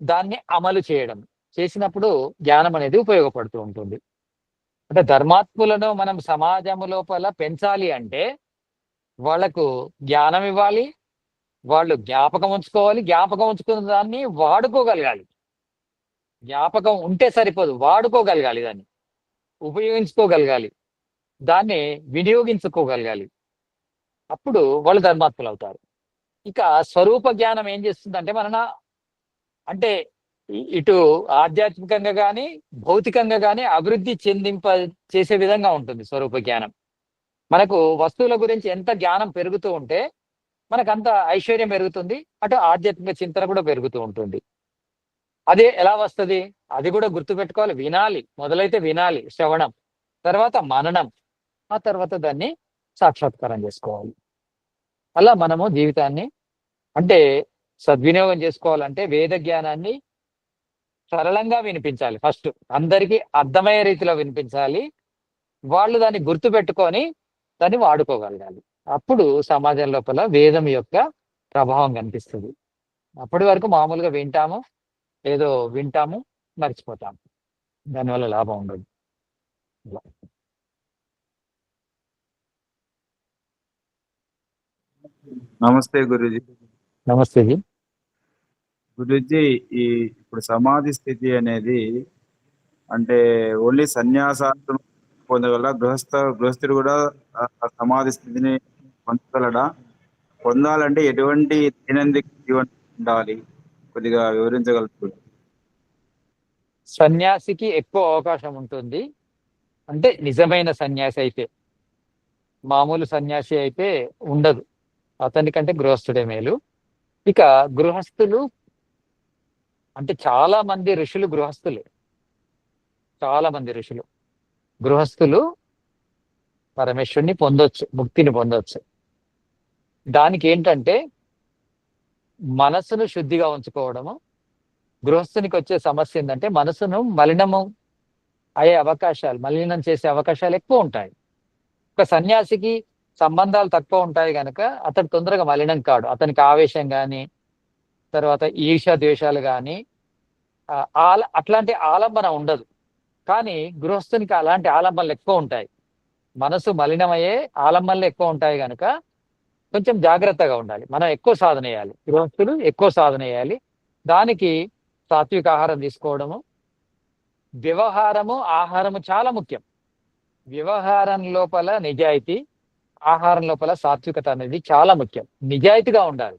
S2: దాన్ని అమలు చేయడం చేసినప్పుడు జ్ఞానం అనేది ఉపయోగపడుతూ ఉంటుంది. అంటే ధర్మాత్ములను మనం సమాజము లోపల పెంచాలి అంటే వాళ్లకు జ్ఞానం ఇవ్వాలి, వాళ్ళు జ్ఞాపకం ఉంచుకోవాలి, జ్ఞాపకం ఉంచుకున్న దాన్ని వాడుకోగలగాలి. జ్ఞాపకం ఉంటే సరిపోదు, వాడుకోగలగాలి, దాన్ని ఉపయోగించుకోగలగాలి, దాన్ని వినియోగించుకోగలగాలి. అప్పుడు వాళ్ళు ధర్మాత్ములు అవుతారు. ఇక స్వరూప జ్ఞానం ఏం చేస్తుందంటే అంటే ఇటు ఆధ్యాత్మికంగా కానీ భౌతికంగా కానీ అభివృద్ధి చేసే విధంగా ఉంటుంది స్వరూప జ్ఞానం. మనకు వస్తువుల గురించి ఎంత జ్ఞానం పెరుగుతూ ఉంటే మనకు అంత ఐశ్వర్యం పెరుగుతుంది, అటు ఆధ్యాత్మిక చింతన కూడా పెరుగుతూ ఉంటుంది. అదే ఎలా వస్తుంది? అది కూడా గుర్తుపెట్టుకోవాలి. వినాలి, మొదలైతే వినాలి, శ్రవణం, తర్వాత మననం, ఆ తర్వాత దాన్ని సాక్షాత్కారం చేసుకోవాలి. అలా మనము జీవితాన్ని అంటే సద్వినియోగం చేసుకోవాలంటే వేద జ్ఞానాన్ని సరళంగా వినిపించాలి. ఫస్ట్ అందరికీ అర్థమయ్యే రీతిలో వినిపించాలి. వాళ్ళు దాన్ని గుర్తు పెట్టుకొని దాన్ని వాడుకోగలగాలి. అప్పుడు సమాజం లోపల వేదం యొక్క ప్రభావం కనిపిస్తుంది. అప్పటి వరకు మామూలుగా వింటాము, మర్చిపోతాము. దానివల్ల లాభం ఉండదు.
S7: నమస్తే గురూజీ.
S2: నమస్తే జీ.
S7: గురూజీ, ఇప్పుడు సమాధి స్థితి అనేది అంటే ఓన్లీ సన్యాసాలు పొందగల గృహస్థుడు కూడా ఆ సమాధి స్థితిని పొందగలడా? పొందాలంటే ఎటువంటి దైనందిక జీవనం ఉండాలి? కొద్దిగా వివరించగలుగుతారు?
S2: సన్యాసికి ఎక్కువ అవకాశం ఉంటుంది. అంటే నిజమైన సన్యాసి అయితే, మామూలు సన్యాసి అయితే ఉండదు. అతనికంటే గృహస్థుడే మేలు. ఇక గృహస్థులు అంటే చాలా మంది ఋషులు గృహస్థులే. గృహస్థులు పరమేశ్వరుని పొందొచ్చు, ముక్తిని పొందొచ్చు. దానికి ఏంటంటే మనసును శుద్ధిగా ఉంచుకోవడము. గృహస్థునికి వచ్చే సమస్య ఏంటంటే మనసును మలినం చేసే అవకాశాలు ఎక్కువ ఉంటాయి. ఒక సన్యాసికి సంబంధాలు తక్కువ ఉంటాయి కనుక అతడు తొందరగా మలినం కాడు. అతనికి ఆవేశం కానీ, తర్వాత ఈర్ష్య ద్వేషాలు కానీ, అట్లాంటి ఆలంబన ఉండదు. కానీ గృహస్థునికి అలాంటి ఆలంబనలు ఎక్కువ ఉంటాయి. మనసు మలినమయ్యే ఆలంబనలు ఎక్కువ ఉంటాయి కనుక కొంచెం జాగ్రత్తగా ఉండాలి. మనం ఎక్కువ సాధన చేయాలి, గృహస్థులు ఎక్కువ సాధన చేయాలి. దానికి సాత్విక ఆహారం తీసుకోవడము, వ్యవహారము, ఆహారము చాలా ముఖ్యం. వ్యవహారం లోపల నిజాయితీ, ఆహారం లోపల సాత్వికత అనేది చాలా ముఖ్యం. నిజాయితీగా ఉండాలి.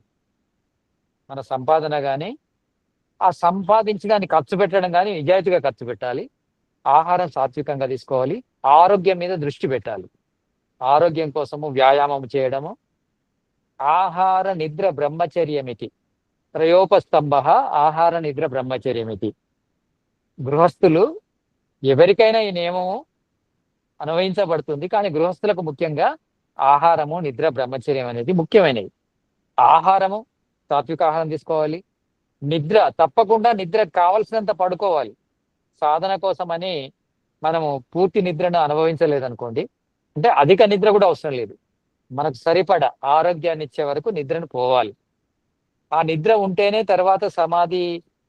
S2: మన సంపాదన కానీ, ఆ సంపాదించి దాన్ని ఖర్చు పెట్టడం కానీ నిజాయితీగా ఖర్చు పెట్టాలి. ఆహారం సాత్వికంగా తీసుకోవాలి. ఆరోగ్యం మీద దృష్టి పెట్టాలి. ఆరోగ్యం కోసము వ్యాయామం చేయడము. ఆహార నిద్ర బ్రహ్మచర్యమితి త్రయోపస్తంభ ఆహార నిద్ర బ్రహ్మచర్యమితి. గృహస్థులు ఎవరికైనా ఈ నియమము అన్వయించబడుతుంది, కానీ గృహస్థులకు ముఖ్యంగా ఆహారము, నిద్ర, బ్రహ్మచర్యం అనేది ముఖ్యమైనవి. ఆహారము సాత్విక ఆహారం తీసుకోవాలి. నిద్ర తప్పకుండా నిద్ర కావలసినంత పడుకోవాలి. సాధన కోసమని మనము పూర్తి నిద్రను అనుభవించలేదనుకోండి, అంటే అధిక నిద్ర కూడా అవసరం లేదు. మనకు సరిపడా ఆరోగ్యాన్ని ఇచ్చే వరకు నిద్రను పోవాలి. ఆ నిద్ర ఉంటేనే తర్వాత సమాధి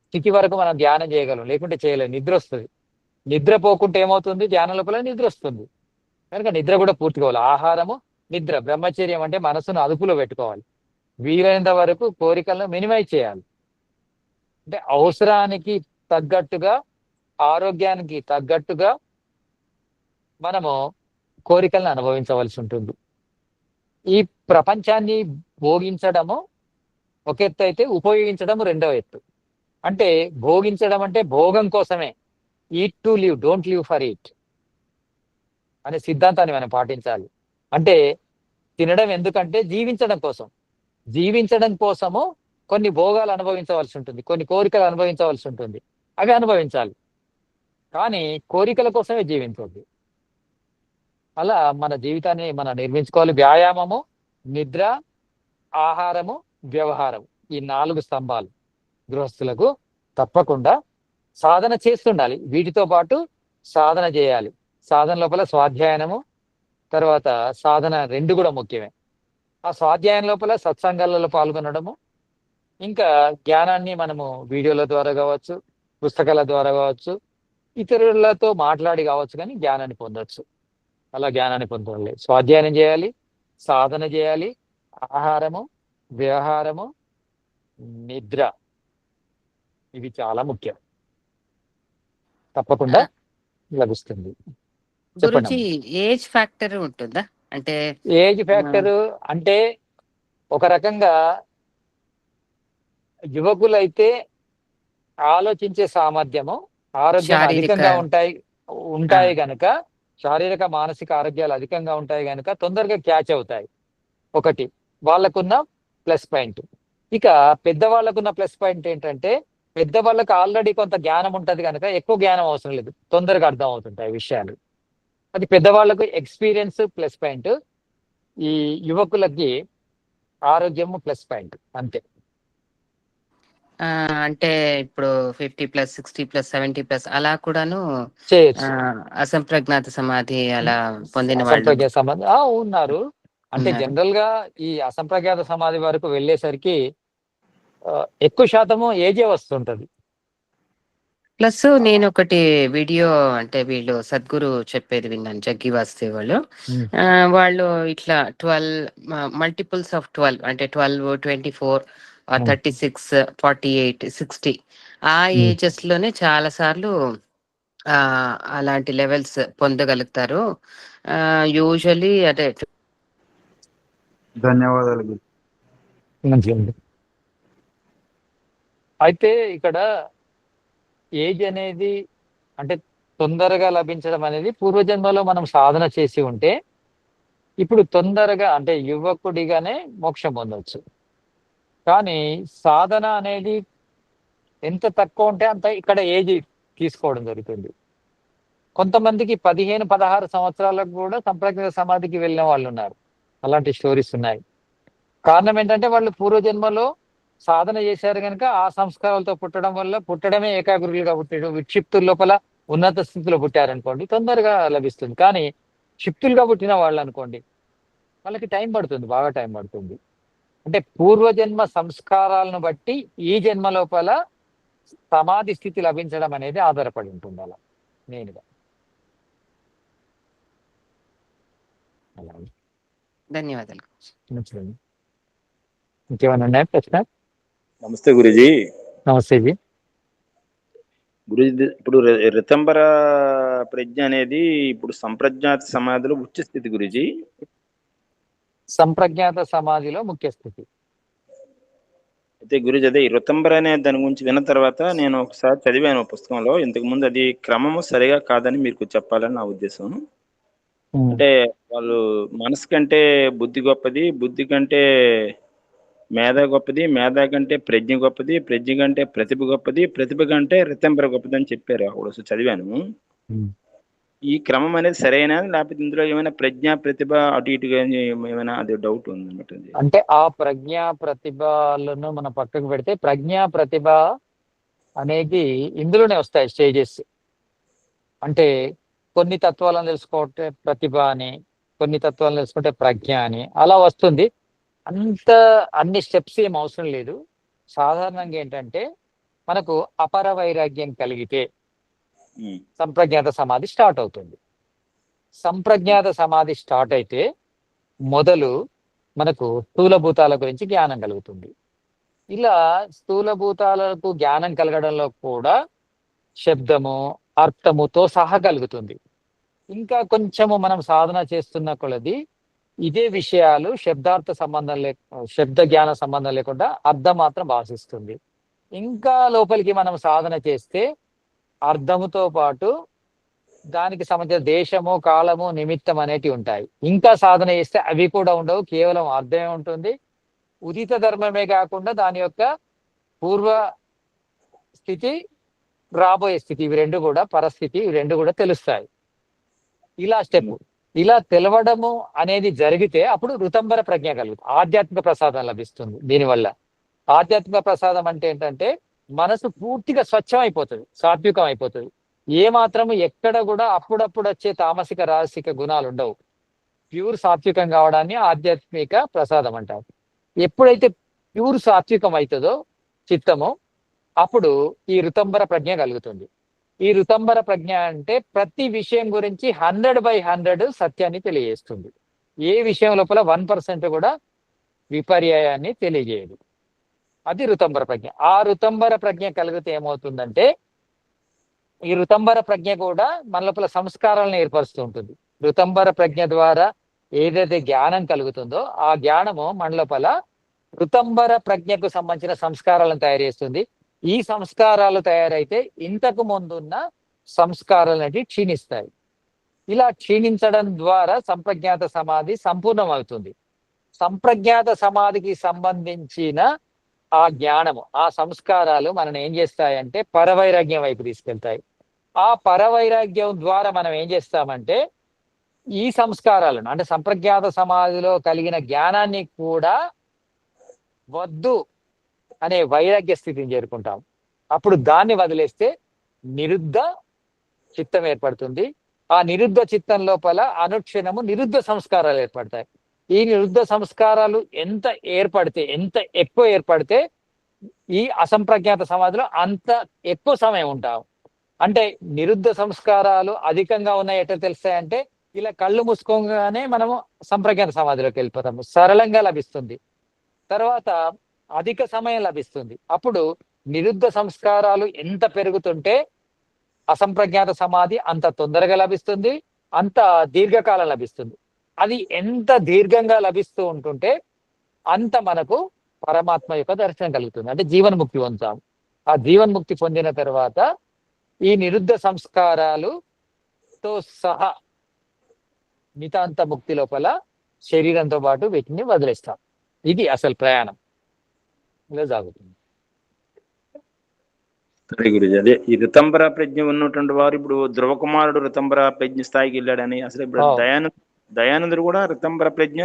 S2: స్థితి వరకు మనం ధ్యానం చేయగలం, లేకుంటే చేయలేం. నిద్ర వస్తుంది. నిద్ర పోకుంటే ఏమవుతుంది? ధ్యానం లోపల నిద్ర వస్తుంది. కనుక నిద్ర కూడా పూర్తి కావాలి. ఆహారము, నిద్ర, బ్రహ్మచర్యం అంటే మనసును అదుపులో పెట్టుకోవాలి. వీలైనంత వరకు కోరికలను మినిమైజ్ చేయాలి. అంటే అవసరానికి తగ్గట్టుగా, ఆరోగ్యానికి తగ్గట్టుగా మనము కోరికలను అనుభవించవలసి ఉంటుంది. ఈ ప్రపంచాన్ని భోగించడము ఒక ఎత్తు అయితే, ఉపయోగించడం రెండవ ఎత్తు. అంటే భోగించడం అంటే భోగం కోసమే. Eat to live, don't live for eat అనే సిద్ధాంతాన్ని మనం పాటించాలి. అంటే తినడం ఎందుకంటే జీవించడం కోసం. జీవించడం కోసము కొన్ని భోగాలు అనుభవించవలసి ఉంటుంది, కొన్ని కోరికలు అనుభవించవలసి ఉంటుంది. అవి అనుభవించాలి, కానీ కోరికల కోసమే జీవించవద్దు. అలా మన జీవితాన్ని మనం నిర్మించుకోవాలి. వ్యాయామము, నిద్ర, ఆహారము, వ్యవహారం, ఈ 4 స్తంభాలు గృహస్థులకు తప్పకుండా సాధన చేస్తుండాలి. వీటితో పాటు సాధన చేయాలి. సాధన లోపల స్వాధ్యాయనము, తర్వాత సాధన 2 కూడా ముఖ్యమే. ఆ స్వాధ్యాయం లోపల సత్సంగాలలో పాల్గొనడము, ఇంకా జ్ఞానాన్ని మనము వీడియోల ద్వారా కావచ్చు, పుస్తకాల ద్వారా కావచ్చు, ఇతరులతో మాట్లాడి కావచ్చు, కానీ జ్ఞానాన్ని పొందొచ్చు. అలా జ్ఞానాన్ని పొందాలి. స్వాధ్యాయం చేయాలి, సాధన చేయాలి, ఆహారము, వ్యవహారము, నిద్ర, ఇవి చాలా ముఖ్యం. తప్పకుండా లభిస్తుంది.
S6: గురుజీ,
S2: చెప్పండి.
S6: ఏజ్ ఫ్యాక్టర్ ఉంటుందా? అంటే
S2: ఏజ్ ఫ్యాక్టర్ అంటే ఒక రకంగా యువకులైతే ఆలోచించే సామర్థ్యము, ఆరోగ్యం
S6: శారీరక
S2: అధికంగా ఉంటాయి గనుక, శారీరక మానసిక ఆరోగ్యాలు అధికంగా ఉంటాయి గనుక తొందరగా క్యాచ్ అవుతాయి. ఒకటి వాళ్ళకున్న ప్లస్ పాయింట్. ఇక పెద్దవాళ్ళకున్న ప్లస్ పాయింట్ ఏంటంటే, పెద్దవాళ్ళకు ఆల్రెడీ కొంత జ్ఞానం ఉంటది కనుక ఎక్కువ జ్ఞానం అవసరం లేదు, తొందరగా అర్థం అవుతుంటాయి విషయాలు. అది పెద్దవాళ్ళకు ఎక్స్పీరియన్స్ ప్లస్ పాయింట్, ఈ యువకులకి ఆరోగ్యము ప్లస్ పాయింట్, అంతే.
S6: అంటే ఇప్పుడు 50+, 60+, 70+ అలా కూడాను
S2: చేయొచ్చు.
S6: అసంప్రజ్ఞాత సమాధి అలా పొందిన వాళ్ళు
S2: అసంప్రజ్ఞాత సమాధి ఉన్నారు. అంటే
S6: ఉన్నారు.
S2: జనరల్ గా ఈ అసంప్రజ్ఞాత సమాధి వరకు వెళ్ళేసరికి ఎక్కువ శాతము ఏజే వస్తుంటది.
S6: ప్లస్ నేను ఒకటి వీడియో, అంటే వీళ్ళు సద్గురు చెప్పేది విన్నాను, జగ్గి వాసుదేవ్ వాళ్ళు. వాళ్ళు ఇట్లా 12 మల్టిపుల్స్ ఆఫ్ 12, అంటే 12, 24, 36, 48, 60 ఆ ఏజెస్ లోనే చాలా సార్లు అలాంటి లెవెల్స్ పొందగలుగుతారు. యూజువలీ అదే.
S7: ధన్యవాదాలు గురు.
S2: మంచిది. అయితే ఇక్కడ ఏజ్ అనేది అంటే తొందరగా లభించడం అనేది పూర్వజన్మలో మనం సాధన చేసి ఉంటే ఇప్పుడు తొందరగా అంటే యువకుడిగానే మోక్షం పొందవచ్చు. కానీ సాధన అనేది ఎంత తక్కువ ఉంటే అంత ఇక్కడ ఏజ్ తీసుకోవడం జరుగుతుంది. కొంతమందికి 15, 16 సంవత్సరాలకు కూడా సంప్రజ్ఞాత సమాధికి వెళ్ళిన వాళ్ళు ఉన్నారు. అలాంటి స్టోరీస్ ఉన్నాయి. కారణం ఏంటంటే వాళ్ళు పూర్వజన్మలో సాధన చేశారు కనుక ఆ సంస్కారాలతో పుట్టడం వల్ల, పుట్టడమే ఏకాగ్రులుగా పుట్టడం, విక్షిప్తుల లోపల ఉన్నత స్థితిలో పుట్టారనుకోండి తొందరగా లభిస్తుంది. కానీ క్షిప్తులుగా పుట్టిన వాళ్ళు అనుకోండి, వాళ్ళకి టైం పడుతుంది, బాగా టైం పడుతుంది. అంటే పూర్వజన్మ సంస్కారాలను బట్టి ఈ జన్మ లోపల సమాధి స్థితి లభించడం అనేది ఆధారపడి ఉంటుంది. అలా నేనుగా అలా.
S6: ధన్యవాదాలు.
S2: మంచిదండి. ఇంకేమైనా ఉన్నాయా ప్రశ్న?
S4: నమస్తే గురుజీ.
S2: నమస్తే జీ.
S4: గురుజీ, ఇప్పుడు రితంబర ప్రజ్ఞ అనేది ఇప్పుడు సంప్రజ్ఞాత సమాధిలో ఉచ్చ స్థితి గురుజీ.
S2: సంప్రజ్ఞాత సమాధిలో ముఖ్య స్థితి.
S4: అయితే గురుజీ, అదే ఈ రితంబర అనే దాని గురించి విన్న తర్వాత నేను ఒకసారి చదివాను పుస్తకంలో, ఇంతకు ముందు అది క్రమము సరిగా కాదని మీకు చెప్పాలని నా ఉద్దేశం. అంటే వాళ్ళు మనసు కంటే బుద్ధి గొప్పది, బుద్ధి కంటే మేధ గొప్పది, మేధ కంటే ప్రజ్ఞ గొప్పది, ప్రజ్ఞ కంటే ప్రతిభ గొప్పది, ప్రతిభ కంటే రితంబర గొప్పది అని చెప్పారు. అప్పుడు చదివాను. ఈ క్రమం అనేది సరైన లేకపోతే ఇందులో ఏమైనా ప్రజ్ఞ ప్రతిభ అటు ఇటుగా ఏమైనా అది డౌట్ ఉందన్నమాట.
S2: అంటే ఆ ప్రజ్ఞా ప్రతిభలను మనం పక్కకు పెడితే ప్రజ్ఞా ప్రతిభ అనేది ఇందులోనే వస్తాయి స్టేజెస్. అంటే కొన్ని తత్వాలను తెలుసుకుంటే ప్రతిభ అని, కొన్ని తత్వాలను తెలుసుకుంటే ప్రజ్ఞ అని అలా వస్తుంది. అంత అన్ని స్టెప్స్ ఏం అవసరం లేదు. సాధారణంగా ఏంటంటే మనకు అపర వైరాగ్యం కలిగితే సంప్రజ్ఞాత సమాధి స్టార్ట్ అవుతుంది. సంప్రజ్ఞాత సమాధి స్టార్ట్ అయితే మొదలు మనకు స్థూలభూతాల గురించి జ్ఞానం కలుగుతుంది. ఇలా స్థూలభూతాలకు జ్ఞానం కలగడంలో కూడా శబ్దము అర్థముతో సహా కలుగుతుంది. ఇంకా కొంచెము మనం సాధన చేస్తున్న కొలది ఇదే విషయాలు శబ్దార్థ సంబంధం శబ్ద జ్ఞాన సంబంధం లేకుండా అర్థం మాత్రం భాషిస్తుంది. ఇంకా లోపలికి మనం సాధన చేస్తే అర్థముతో పాటు దానికి సంబంధించిన దేశము కాలము నిమిత్తం అనేటివి ఉంటాయి. ఇంకా సాధన చేస్తే అవి కూడా ఉండవు, కేవలం అర్థమే ఉంటుంది. ఉదిత ధర్మమే కాకుండా దాని యొక్క పూర్వ స్థితి రాబోయే స్థితి ఇవి రెండు కూడా పరిస్థితి ఇవి రెండు కూడా తెలుస్తాయి. ఇలా స్టెప్ ఇలా తెలవడము అనేది జరిగితే అప్పుడు ఋతంబర ప్రజ్ఞ కలుగుతుంది, ఆధ్యాత్మిక ప్రసాదం లభిస్తుంది. దీనివల్ల ఆధ్యాత్మిక ప్రసాదం అంటే ఏంటంటే మనసు పూర్తిగా స్వచ్ఛం అయిపోతుంది, సాత్వికం అయిపోతుంది. ఏ మాత్రము ఎక్కడ కూడా అప్పుడప్పుడు వచ్చే తామసిక రాసిక గుణాలు ఉండవు. ప్యూర్ సాత్వికం కావడాన్ని ఆధ్యాత్మిక ప్రసాదం అంటారు. ఎప్పుడైతే ప్యూర్ సాత్వికం అవుతుందో చిత్తము అప్పుడు ఈ ఋతంబర ప్రజ్ఞ కలుగుతుంది. ఈ ఋతంబర ప్రజ్ఞ అంటే ప్రతి విషయం గురించి 100/100 సత్యాన్ని తెలియజేస్తుంది. ఏ విషయం లోపల 1% కూడా విపర్యాయాన్ని తెలియజేయదు. అది ఋతంబర ప్రజ్ఞ. ఆ ఋతంబర ప్రజ్ఞ కలిగితే ఏమవుతుందంటే ఈ ఋతంబర ప్రజ్ఞ కూడా మన లోపల సంస్కారాలను ఏర్పరుస్తూ ఉంటుంది. ఋతంబర ప్రజ్ఞ ద్వారా ఏదైతే జ్ఞానం కలుగుతుందో ఆ జ్ఞానము మన లోపల ఋతంబర ప్రజ్ఞకు సంబంధించిన సంస్కారాలను తయారు చేస్తుంది. ఈ సంస్కారాలు తయారైతే ఇంతకు ముందున్న సంస్కారాలు అనేవి క్షీణిస్తాయి. ఇలా క్షీణించడం ద్వారా సంప్రజ్ఞాత సమాధి సంపూర్ణం అవుతుంది. సంప్రజ్ఞాత సమాధికి సంబంధించిన ఆ జ్ఞానము ఆ సంస్కారాలు మనం ఏం చేస్తాయంటే పరవైరాగ్యం వైపు తీసుకెళ్తాయి. ఆ పరవైరాగ్యం ద్వారా మనం ఏం చేస్తామంటే ఈ సంస్కారాలను అంటే సంప్రజ్ఞాత సమాధిలో కలిగిన జ్ఞానాన్ని కూడా వద్దు అనే వైరాగ్య స్థితిని చేరుకుంటాం. అప్పుడు దాన్ని వదిలేస్తే నిరుద్ధ చిత్తం ఏర్పడుతుంది. ఆ నిరుద్ధ చిత్తం లోపల అనుక్షణము నిరుద్ధ సంస్కారాలు ఏర్పడతాయి. ఈ నిరుద్ధ సంస్కారాలు ఎంత ఎక్కువ ఏర్పడితే ఈ అసంప్రజ్ఞాత సమాధిలో అంత ఎక్కువ సమయం ఉంటాం. అంటే నిరుద్ధ సంస్కారాలు అధికంగా ఉన్నాయి ఎట్లా తెలుస్తాయంటే ఇలా కళ్ళు మూసుకోగానే మనము సంప్రజ్ఞాత సమాధిలోకి వెళ్ళిపోతాము, సరళంగా లభిస్తుంది. తర్వాత అధిక సమయం లభిస్తుంది. అప్పుడు నిరుద్ధ సంస్కారాలు ఎంత పెరుగుతుంటే అసంప్రజ్ఞాత సమాధి అంత తొందరగా లభిస్తుంది, అంత దీర్ఘకాలం లభిస్తుంది. అది ఎంత దీర్ఘంగా లభిస్తూ ఉంటుంటే అంత మనకు పరమాత్మ యొక్క దర్శనం కలుగుతుంది, అంటే జీవన్ముక్తి పొందుతాం. ఆ జీవన్ముక్తి పొందిన తర్వాత ఈ నిరుద్ధ సంస్కారాలుతో సహా నితాంత ముక్తి లోపల శరీరంతో పాటు వీటిని వదిలేస్తాం. ఇది అసలు ప్రయాణం ఇలా సాగుతుంది.
S4: సరే గురుజీ, అదే ఈ ఋతంబర ప్రజ్ఞ ఉన్నటువంటి వారు ఇప్పుడు ధ్రువ కుమారుడు ఋతంబర ప్రజ్ఞ స్థాయికి వెళ్ళాడని, అసలు ఇప్పుడు దయానందుడు కూడా ఋతంబర ప్రజ్ఞ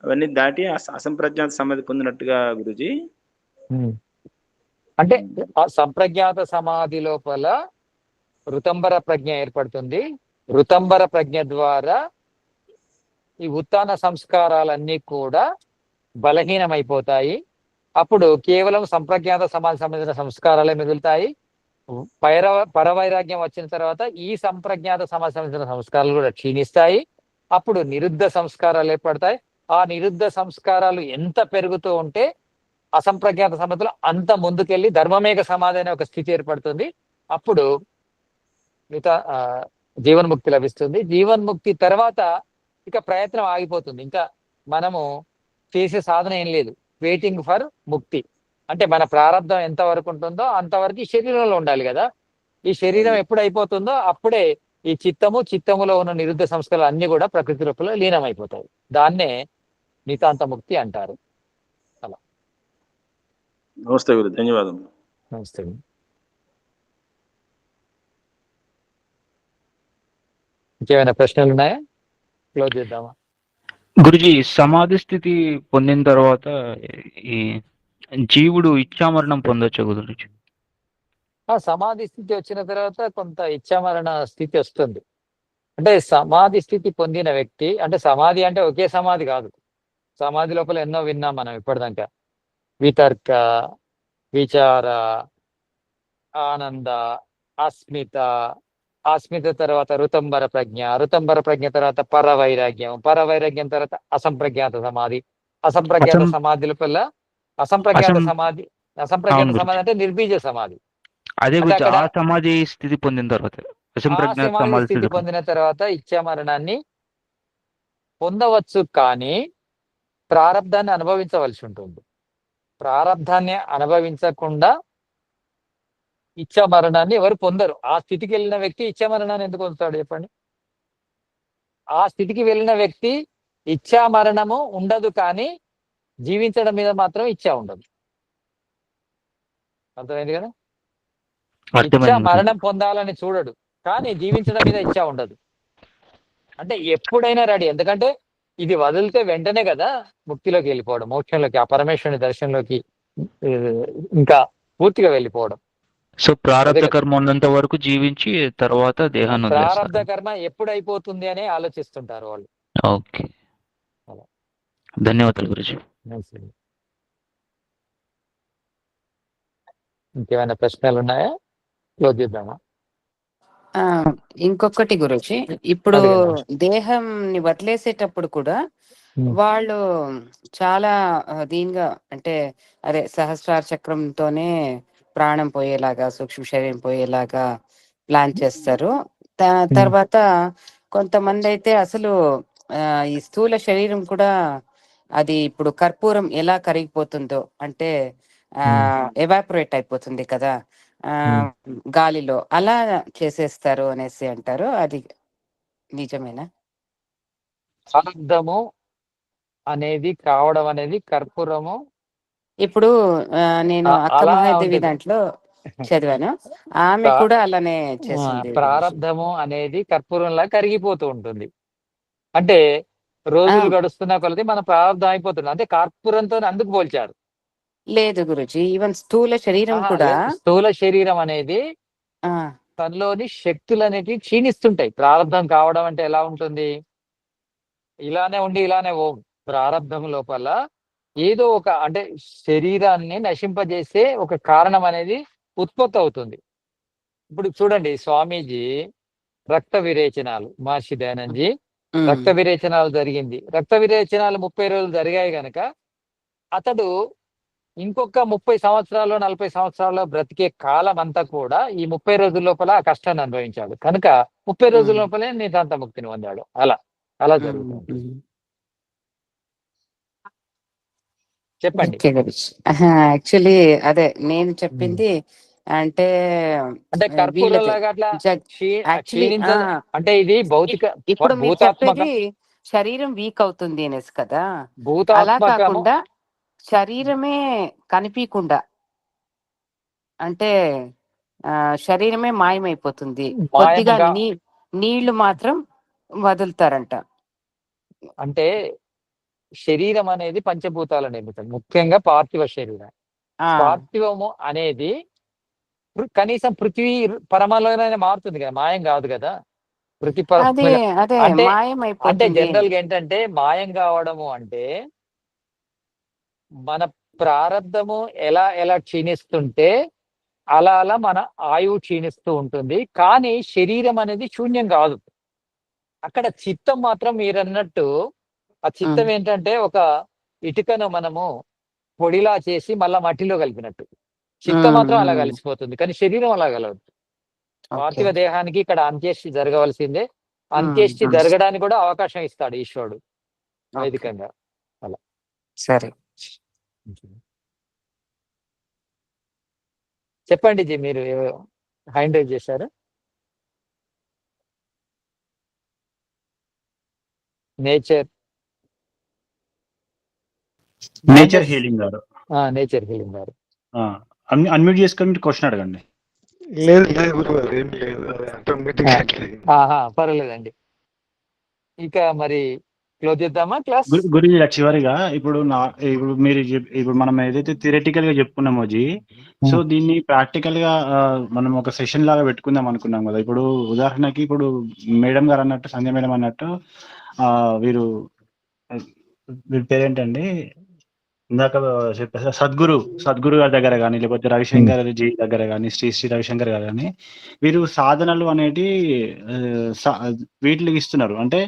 S4: అవన్నీ దాటి అసంప్రజ్ఞాత సమాధి పొందినట్టుగా గురుజీ.
S2: అంటే ఆ సంప్రజ్ఞాత సమాధి లోపల ఋతంబర ప్రజ్ఞ ఏర్పడుతుంది. ఋతంబర ప్రజ్ఞ ద్వారా ఈ ఉత్తాన సంస్కారాలన్నీ కూడా బలహీనమైపోతాయి. అప్పుడు కేవలం సంప్రజ్ఞాత సమాధి సంబంధించిన సంస్కారాలే మిగులుతాయి. పరవైరాగ్యం వచ్చిన తర్వాత ఈ సంప్రజ్ఞాత సమాధి సంబంధించిన సంస్కారాలు కూడా క్షీణిస్తాయి. అప్పుడు నిరుద్ధ సంస్కారాలు ఏర్పడతాయి. ఆ నిరుద్ధ సంస్కారాలు ఎంత పెరుగుతూ ఉంటే అసంప్రజ్ఞాత సమాధిలో అంత ముందుకెళ్ళి ధర్మమేఘ సమాధి అనే ఒక స్థితి ఏర్పడుతుంది. అప్పుడు జీవన్ముక్తి లభిస్తుంది. జీవన్ముక్తి తర్వాత ఇక ప్రయత్నం ఆగిపోతుంది. ఇంకా మనము చేసే సాధన ఏం లేదు, వెయిటింగ్ ఫర్ ముక్తి. అంటే మన ప్రారంధం ఎంత వరకు ఉంటుందో అంతవరకు ఈ శరీరంలో ఉండాలి కదా. ఈ శరీరం ఎప్పుడు అయిపోతుందో అప్పుడే ఈ చిత్తములో ఉన్న నిరుద్ధ సంస్కారాలు అన్ని కూడా ప్రకృతి రూపంలో లీనమైపోతాయి. దాన్నే నితాంత ముక్తి అంటారు. అలా.
S4: నమస్తే గురు, ధన్యవాదములు.
S2: నమస్తే. ఇంకేమైనా ప్రశ్నలు ఉన్నాయా? క్లోజ్ చేద్దామా?
S8: గురుజీ, సమాధి స్థితి పొందిన తర్వాత ఈ జీవుడు ఇచ్ఛామరణం పొందొచ్చు గురుజీ?
S2: ఆ సమాధి స్థితి వచ్చిన తర్వాత కొంత ఇచ్ఛామరణ స్థితి వస్తుంది. అంటే సమాధి స్థితి పొందిన వ్యక్తి, అంటే సమాధి అంటే ఒకే సమాధి కాదు. సమాధి లోపల ఎన్నో విన్నాం మనం ఇప్పటిదాకా. వితర్క, విచార, ఆనంద, అస్మిత, అస్మిత తర్వాత ఋతంబర ప్రజ్ఞ, ఋతంబర ప్రజ్ఞ తర్వాత పరవైరాగ్యం, పరవైరాగ్యం తర్వాత అసంప్రజ్ఞాత సమాధి, అసంప్రజ్ఞాత సమాధి లోపల అసంప్రజ్ఞాత సమాధి, అసంప్రజ్ఞాత సమాధి అంటే నిర్బీజ సమాధి.
S8: అదే
S2: అంటే
S8: గురించి
S2: అక్కడ
S8: ఆ సమాధి స్థితి పొందిన తర్వాత
S2: ఆ
S8: అసంప్రజ్ఞాత
S2: సమాధి
S8: సమాధి
S2: స్థితి
S8: స్థితి
S2: పొందిన తర్వాత ఇచ్ఛామరణాన్ని పొందవచ్చు, కానీ ప్రారంధాన్ని అనుభవించవలసి ఉంటుంది. ప్రారంధాన్ని అనుభవించకుండా ఇచ్ఛామరణాన్ని ఎవరు పొందరు. ఆ స్థితికి వెళ్ళిన వ్యక్తి ఇచ్ఛామరణాన్ని ఎందుకు పొందుతాడు చెప్పండి? ఆ స్థితికి వెళ్ళిన వ్యక్తి ఇచ్ఛామరణము ఉండదు, కానీ జీవించడం మీద మాత్రం ఇచ్ఛ ఉండదు. అర్థమైంది కదా? ఇచ్ఛ
S8: అర్థమైంది గురుజీ.
S2: మరణం పొందాలని చూడడు, కానీ జీవించడం మీద ఇచ్ఛ ఉండదు. అంటే ఎప్పుడైనా రెడీ. ఎందుకంటే ఇది వదిలితే వెంటనే కదా ముక్తిలోకి వెళ్ళిపోవడం, మోక్షంలోకి, ఆ పరమేశ్వరుని దర్శనంలోకి ఇంకా పూర్తిగా వెళ్ళిపోవడం.
S8: సో ప్రారంభ కర్మ ఉన్నంత వరకు జీవించి తర్వాత దేహాన్ని
S2: ప్రారంభ
S8: వదిలేస్తారు.
S2: కర్మ ఎప్పుడు అయిపోతుంది అని ఆలోచిస్తుంటారు వాళ్ళు.
S8: ఓకే, ధన్యవాదాలు గురుజీ.
S2: ఇంకేమైనా ప్రశ్నలు ఉన్నాయా? క్లోజ్ చేద్దామా?
S6: ఆ, ఇంకొకటి గురుజీ, ఇప్పుడు
S2: అడగండి.
S6: దేహంని వదిలేసేటప్పుడు కూడా వాళ్ళు చాలా దీనిగా, అంటే అదే సహస్రార చక్రంతోనే ప్రాణం పోయేలాగా, సూక్ష్మ శరీరం పోయేలాగా ప్లాన్ చేస్తారు. తర్వాత కొంతమంది అయితే అసలు ఈ స్థూల శరీరం కూడా అది ఇప్పుడు కర్పూరం ఎలా కరిగిపోతుందో, అంటే ఎవాపరేట్ అయిపోతుంది కదా గాలిలో, అలా చేసేస్తారు అనేసి అంటారు. అది నిజమేనా?
S2: ప్రారంధము అనేది కావడం అనేది కర్పూరము.
S6: ఇప్పుడు నేను అక్క
S2: అలా
S6: మహాదేవి
S2: ఉంటుంది.
S6: దాంట్లో చదివాను, ఆమె కూడా అలానే చేసింది.
S2: ప్రారంధము అనేది కర్పూరంలా కరిగిపోతూ ఉంటుంది. అంటే రోజులు గడుస్తున్న కొలది మన ప్రారంధం అయిపోతుంది. అంటే కర్పూరంతో అందుకు పోల్చారు.
S6: లేదు గురుజీ, ఈవెన్ స్థూల శరీరం కూడా,
S2: స్థూల శరీరం అనేది తనలోని శక్తులు అనేటివి క్షీణిస్తుంటాయి. ప్రారంధం కావడం అంటే ఎలా ఉంటుంది? ఇలానే ఉండి ఇలానే ప్రారంధం లోపల ఏదో ఒక, అంటే శరీరాన్ని నశింపజేసే ఒక కారణం అనేది ఉత్పత్తి అవుతుంది. ఇప్పుడు చూడండి, స్వామీజీ రక్త విరేచనాలు, మహర్షి దయానందజీ రక్త విరేచనాలు జరిగింది. రక్త విరేచనాలు 30 రోజులు జరిగాయి గనక అతడు ఇంకొక 30 సంవత్సరాలు 40 సంవత్సరాల్లో బ్రతికే కాలం అంతా కూడా ఈ 30 రోజుల లోపల ఆ కష్టాన్ని అనుభవించాడు. కనుక 30 రోజుల లోపలే నితాంత ముక్తిని పొందాడు. అలా జరుగుతుంది. చెప్పండి.
S6: యాక్చువల్లీ అదే నేను చెప్పింది. అంటే
S2: కర్పూరంలాగా అట్లా అంటే ఇది భౌతిక,
S6: ఇప్పుడు మీరు చెప్పేది శరీరం వీక్ అవుతుంది అనేసి కదా, అలా కాకుండా శరీరమే కనిపించకుండా, అంటే శరీరమే మాయమైపోతుంది, కొద్దిగా నీళ్లు మాత్రం వదులుతారంట.
S2: అంటే శరీరం అనేది పంచభూతాల నిర్మితం, ముఖ్యంగా పార్థివ శరీరం. పార్థివము అనేది కనీసం పృథ్వీ పరమలోనే మారుతుంది కదా, మాయం కాదు కదా. అంటే జనరల్ గా ఏంటంటే మాయం కావడము అంటే మన ప్రారంధము ఎలా క్షీణిస్తుంటే అలా మన ఆయువు క్షీణిస్తూ ఉంటుంది. కానీ శరీరం అనేది శూన్యం కాదు. అక్కడ చిత్తం మాత్రం మీరన్నట్టు, ఆ చిత్తం ఏంటంటే ఒక ఇటుకను మనము పొడిలా చేసి మళ్ళా మట్టిలో కలిపినట్టు చిత్తం మాత్రం అలా కలిసిపోతుంది, కానీ శరీరం అలా కలవదు. పార్థివ దేహానికి ఇక్కడ అంత్యేష్టి జరగవలసిందే. అంత్యేష్టి జరగడానికి కూడా అవకాశం ఇస్తాడు ఈశ్వరుడు వైదికంగా. అలా
S6: సరే,
S2: చెప్పండి జీ, మీరు హ్యాండ్ రైజ్ చేశారు. నేచర్
S3: హీలింగ్ గారు,
S2: నేచర్ హీలింగ్ గారు
S3: అన్మ్యూట్ చేసుకొని క్వశ్చన్ అడగండి.
S1: లేదు గురుగారు, ఏం లేదు,
S2: పర్వాలేదండి. ఇక మరి క్లోజ్ చేద్దామా క్లాస్?
S3: గురించి చివరిగా ఇప్పుడు ఇప్పుడు మీరు ఇప్పుడు మనం ఏదైతే థియరిటికల్ గా చెప్పుకున్నామో జీ, సో దీన్ని ప్రాక్టికల్ గా మనం ఒక సెషన్ లాగా పెట్టుకుందాం అనుకున్నాం కదా. ఇప్పుడు ఉదాహరణకి ఇప్పుడు మేడం గారు అన్నట్టు, సంధ్య మేడం అన్నట్టు వీరు పేరేంటండి ఇందాక చెప్పేసి సద్గురు గారి దగ్గర కానీ, లేకపోతే రవిశంకర్ జీ దగ్గర కానీ, శ్రీ రవిశంకర్ గారు కానీ, వీరు సాధనలు అనేటి వీటికి ఇస్తున్నారు, అంటే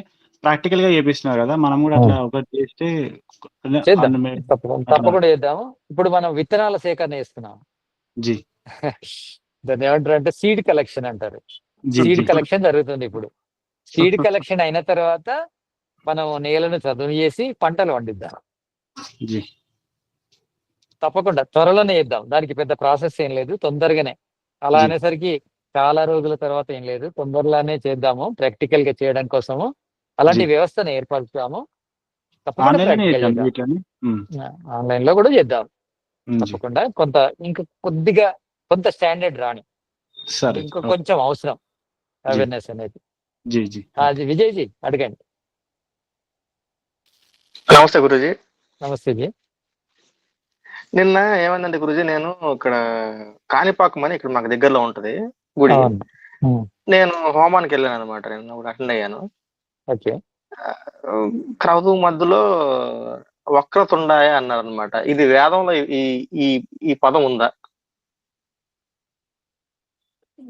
S3: ప్రాక్టికల్ గా చేపిస్తున్నారు కదా. మనం కూడా అట్లా ఒకటి చేస్తే
S2: తప్పకుండా చేద్దాము. ఇప్పుడు మనం విత్తనాల సేకరణ చేస్తున్నాం
S3: జీ.
S2: దాన్ని ఏమంటారు అంటే సీడ్ కలెక్షన్ అంటారు. సీడ్ కలెక్షన్ జరుగుతుంది ఇప్పుడు. సీడ్ కలెక్షన్ అయిన తర్వాత మనం నేలను చదును చేసి పంటలు పండిద్దాం. తప్పకుండా త్వరలోనే చేద్దాం. దానికి పెద్ద ప్రాసెస్ ఏం లేదు, తొందరగానే. అలా అనేసరికి చాలా రోజుల తర్వాత ఏం లేదు, తొందరలోనే చేద్దాము. ప్రాక్టికల్ గా చేయడం కోసము అలాంటి వ్యవస్థను ఏర్పరుస్తాము. తప్పకుండా ఆన్లైన్ లో కూడా చేద్దాం. తప్పకుండా కొంత స్టాండర్డ్ రాని, ఇంకా కొంచెం అవసరం అవేర్నెస్ అనేది. అది విజయ్ జీ అడగండి.
S9: నమస్తే గురూజీ.
S2: నమస్తే జీ.
S9: నిన్న ఏమైందంటే గురూజీ, నేను ఇక్కడ కాణిపాకం అని ఇక్కడ మాకు దగ్గరలో ఉంటది గుడి. నేను హోమానికి వెళ్ళాను అనమాట. నేను అటెండ్ అయ్యాను.
S2: ఓకే.
S9: క్రౌదు మధ్యలో వక్రతుండాయ అన్నారు అనమాట. ఇది వేదంలో ఈ పదం ఉందా?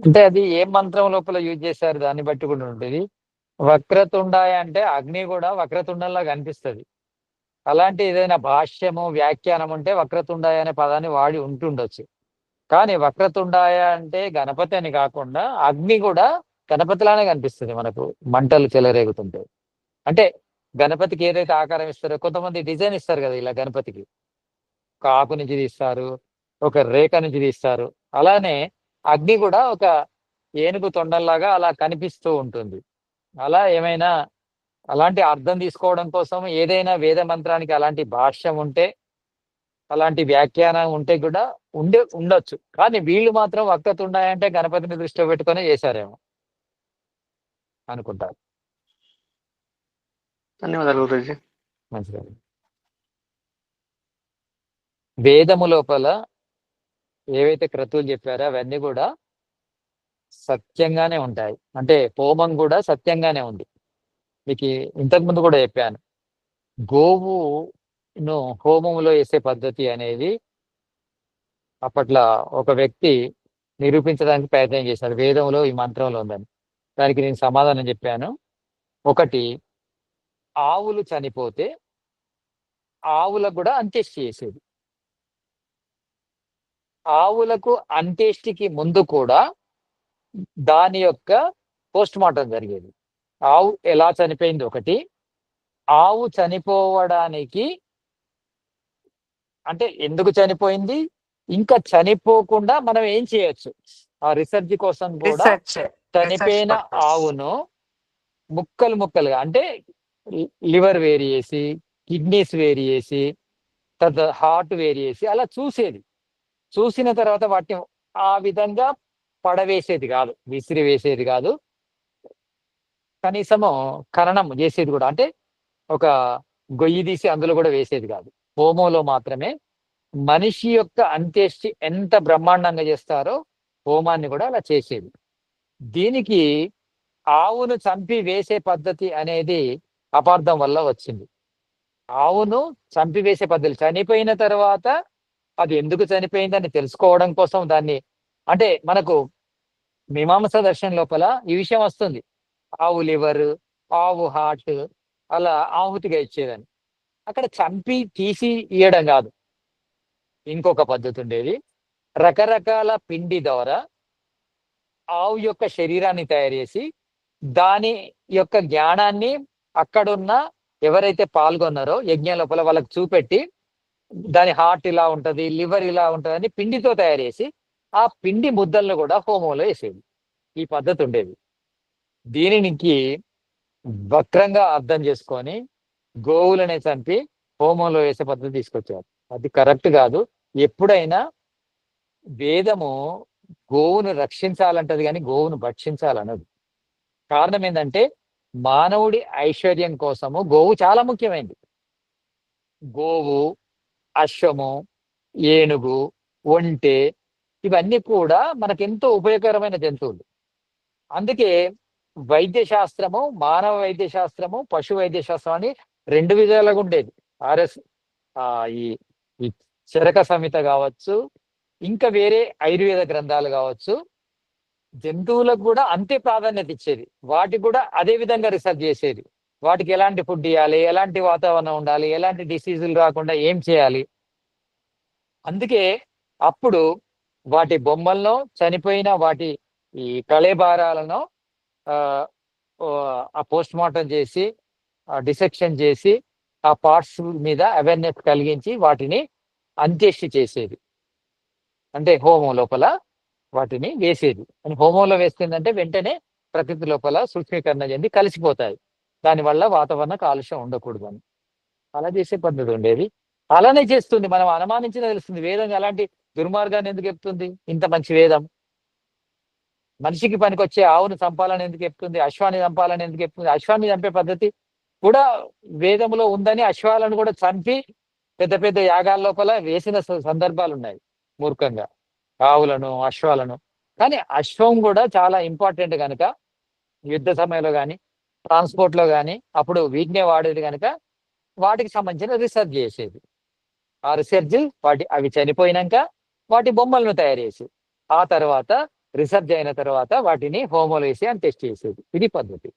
S2: అంటే అది ఏ మంత్రం లోపల యూజ్ చేశారు దాన్ని బట్టి కూడా ఉంటుంది. వక్రతుండాయ అంటే అగ్ని కూడా వక్రతుండంలా కనిపిస్తుంది. అలాంటి ఏదైనా భాష్యము వ్యాఖ్యానం ఉంటే వక్రతుండాయ అనే పదాన్ని వాడి ఉంటుండొచ్చు. కానీ వక్రతుండాయ అంటే గణపతి అని కాకుండా అగ్ని కూడా గణపతిలానే కనిపిస్తుంది మనకు, మంటలు చెలరేగుతుంటాయి. అంటే గణపతికి ఏదైతే ఆకారం ఇస్తారో, కొంతమంది డిజైన్ ఇస్తారు కదా ఇలా గణపతికి, ఒక ఆకు నుంచి తీస్తారు, ఒక రేఖ నుంచి తీస్తారు. అలానే అగ్ని కూడా ఒక ఏనుగు తొండంలాగా అలా కనిపిస్తూ ఉంటుంది. అలా ఏమైనా అలాంటి అర్థం తీసుకోవడం కోసం ఏదైనా వేద మంత్రానికి అలాంటి భాష్యం ఉంటే, అలాంటి వ్యాఖ్యానం ఉంటే కూడా ఉండొచ్చు. కానీ వీళ్ళు మాత్రం వక్రతుండాయంటే గణపతిని దృష్టిలో పెట్టుకొని చేశారేమో అనుకుంటారు.
S9: ధన్యవాదాలు గురూజీ.
S2: మంచిగా. వేదము లోపల ఏవైతే క్రతువులు చెప్పారో అవన్నీ కూడా సత్యంగానే ఉంటాయి. అంటే హోమం కూడా సత్యంగానే ఉంది. మీకు ఇంతకుముందు కూడా చెప్పాను, గోవును హోమంలో వేసే పద్ధతి అనేది అప్పట్లో ఒక వ్యక్తి నిరూపించడానికి ప్రయత్నం చేశాడు. వేదంలో ఈ మంత్రంలో ఉందని. దానికి నేను సమాధానం చెప్పాను. ఒకటి, ఆవులు చనిపోతే ఆవులకు కూడా అంత్యేష్టి చేసేది. ఆవులకు అంత్యేష్టికి ముందు కూడా దాని యొక్క పోస్ట్ మార్టం జరిగేది. ఆవు ఎలా చనిపోయింది ఒకటి, ఆవు చనిపోవడానికి అంటే ఎందుకు చనిపోయింది, ఇంకా చనిపోకుండా మనం ఏం చేయొచ్చు, ఆ రీసెర్చ్ కోసం కూడా చనిపోయిన ఆవును ముక్కలు ముక్కలుగా, అంటే లివర్ వేరు చేసి, కిడ్నీస్ వేరు చేసి, తర్వాత హార్ట్ వేరు చేసి అలా చూసేది. చూసిన తర్వాత వాటిని ఆ విధంగా పడవేసేది కాదు, విసిరి వేసేది కాదు, కనీసము ఖననం చేసేది కూడా, అంటే ఒక గొయ్యి తీసి అందులో కూడా వేసేది కాదు. హోమంలో మాత్రమే మనిషి యొక్క అంత్యేష్టి ఎంత బ్రహ్మాండంగా చేస్తారో హోమాన్ని కూడా అలా చేసేది. దీనికి ఆవును చంపి వేసే పద్ధతి అనేది అపార్థం వల్ల వచ్చింది. ఆవును చంపి వేసే పద్ధతి చనిపోయిన తర్వాత అది ఎందుకు చనిపోయిందని తెలుసుకోవడం కోసం దాన్ని, అంటే మనకు మీమాంస దర్శనం లోపల ఈ విషయం వస్తుంది. ఆవు లివర్, ఆవు హార్ట్ అలా ఆహుతిగా ఇచ్చేదని. అక్కడ చంపి తీసి ఇయ్యడం కాదు, ఇంకొక పద్ధతి ఉండేది. రకరకాల పిండి ద్వారా ఆవు యొక్క శరీరాన్ని తయారు చేసి దాని యొక్క జ్ఞానాన్ని అక్కడున్న ఎవరైతే పాల్గొన్నారో యజ్ఞం లోపల వాళ్ళకి చూపెట్టి, దాని హార్ట్ ఇలా ఉంటది, లివర్ ఇలా ఉంటది అని పిండితో తయారు చేసి ఆ పిండి ముద్దలను కూడా హోమంలో వేసేది. ఈ పద్ధతి ఉండేది. దీనికి వక్రంగా అర్థం చేసుకొని గోవులనే చంపి హోమంలో వేసే పద్ధతి తీసుకొచ్చారు. అది కరెక్ట్ కాదు. ఎప్పుడైనా వేదము గోవును రక్షించాలంటది కానీ గోవును భక్షించాలన్నది. కారణం ఏంటంటే మానవుడి ఐశ్వర్యం కోసము గోవు చాలా ముఖ్యమైనది. గోవు, అశ్వము, ఏనుగు, ఒంటె ఇవన్నీ కూడా మనకెంతో ఉపయోగకరమైన జంతువులు. అందుకే వైద్య శాస్త్రము, మానవ వైద్య శాస్త్రము, పశు వైద్య శాస్త్రం అని 2 విధాలుగా ఉండేది. ఆర్ఎస్ ఈ ఈ చరక సంహిత కావచ్చు, ఇంకా వేరే ఆయుర్వేద గ్రంథాలు కావచ్చు, జంతువులకు కూడా అంతే ప్రాధాన్యత ఇచ్చేది. వాటికి కూడా అదే విధంగా రీసెర్చ్ చేసేది. వాటికి ఎలాంటి ఫుడ్ ఇవ్వాలి, ఎలాంటి వాతావరణం ఉండాలి, ఎలాంటి డిసీజులు రాకుండా ఏం చేయాలి. అందుకే అప్పుడు వాటి బొమ్మలను, చనిపోయిన వాటి ఈ కళేబారాలను ఆ పోస్ట్ మార్టం చేసి, డిసెక్షన్ చేసి, ఆ పార్ట్స్ మీద అవేర్నెస్ కలిగించి వాటిని అంత్యేష్టి చేసేది. అంటే హోమం లోపల వాటిని వేసేది. అని హోమంలో వేస్తుందంటే వెంటనే ప్రకృతి లోపల సూక్ష్మీకరణ చెంది కలిసిపోతాయి. దానివల్ల వాతావరణ కాలుష్యం ఉండకూడదు అని అలా చేసే పద్ధతి ఉండేది. అలానే చేస్తుంది. మనం అనుమానించిన తెలుస్తుంది. వేదం అలాంటి దుర్మార్గాన్ని ఎందుకు చెప్తుంది? ఇంత మంచి వేదం మనిషికి పనికొచ్చే ఆవును చంపాలని ఎందుకు చెప్తుంది? అశ్వాన్ని చంపాలని ఎందుకు చెప్తుంది? అశ్వాన్ని చంపే పద్ధతి కూడా వేదంలో ఉందని అశ్వాలను కూడా చంపి పెద్ద పెద్ద యాగాల లోపల వేసిన సందర్భాలు ఉన్నాయి మూర్ఖంగా, ఆవులను, అశ్వాలను. కానీ అశ్వం కూడా చాలా ఇంపార్టెంట్ కనుక యుద్ధ సమయంలో కానీ, ట్రాన్స్పోర్ట్లో కానీ అప్పుడు వీటినే వాడేది కనుక వాటికి సంబంధించిన రీసెర్చ్ చేసేది. ఆ రీసెర్చ్ అవి చనిపోయినాక వాటి బొమ్మలను తయారు చేసి, ఆ తర్వాత రీసెర్చ్ అయిన తర్వాత వాటిని హోమోలో వేసి అని టెస్ట్ చేసేది. ఇది పద్ధతి.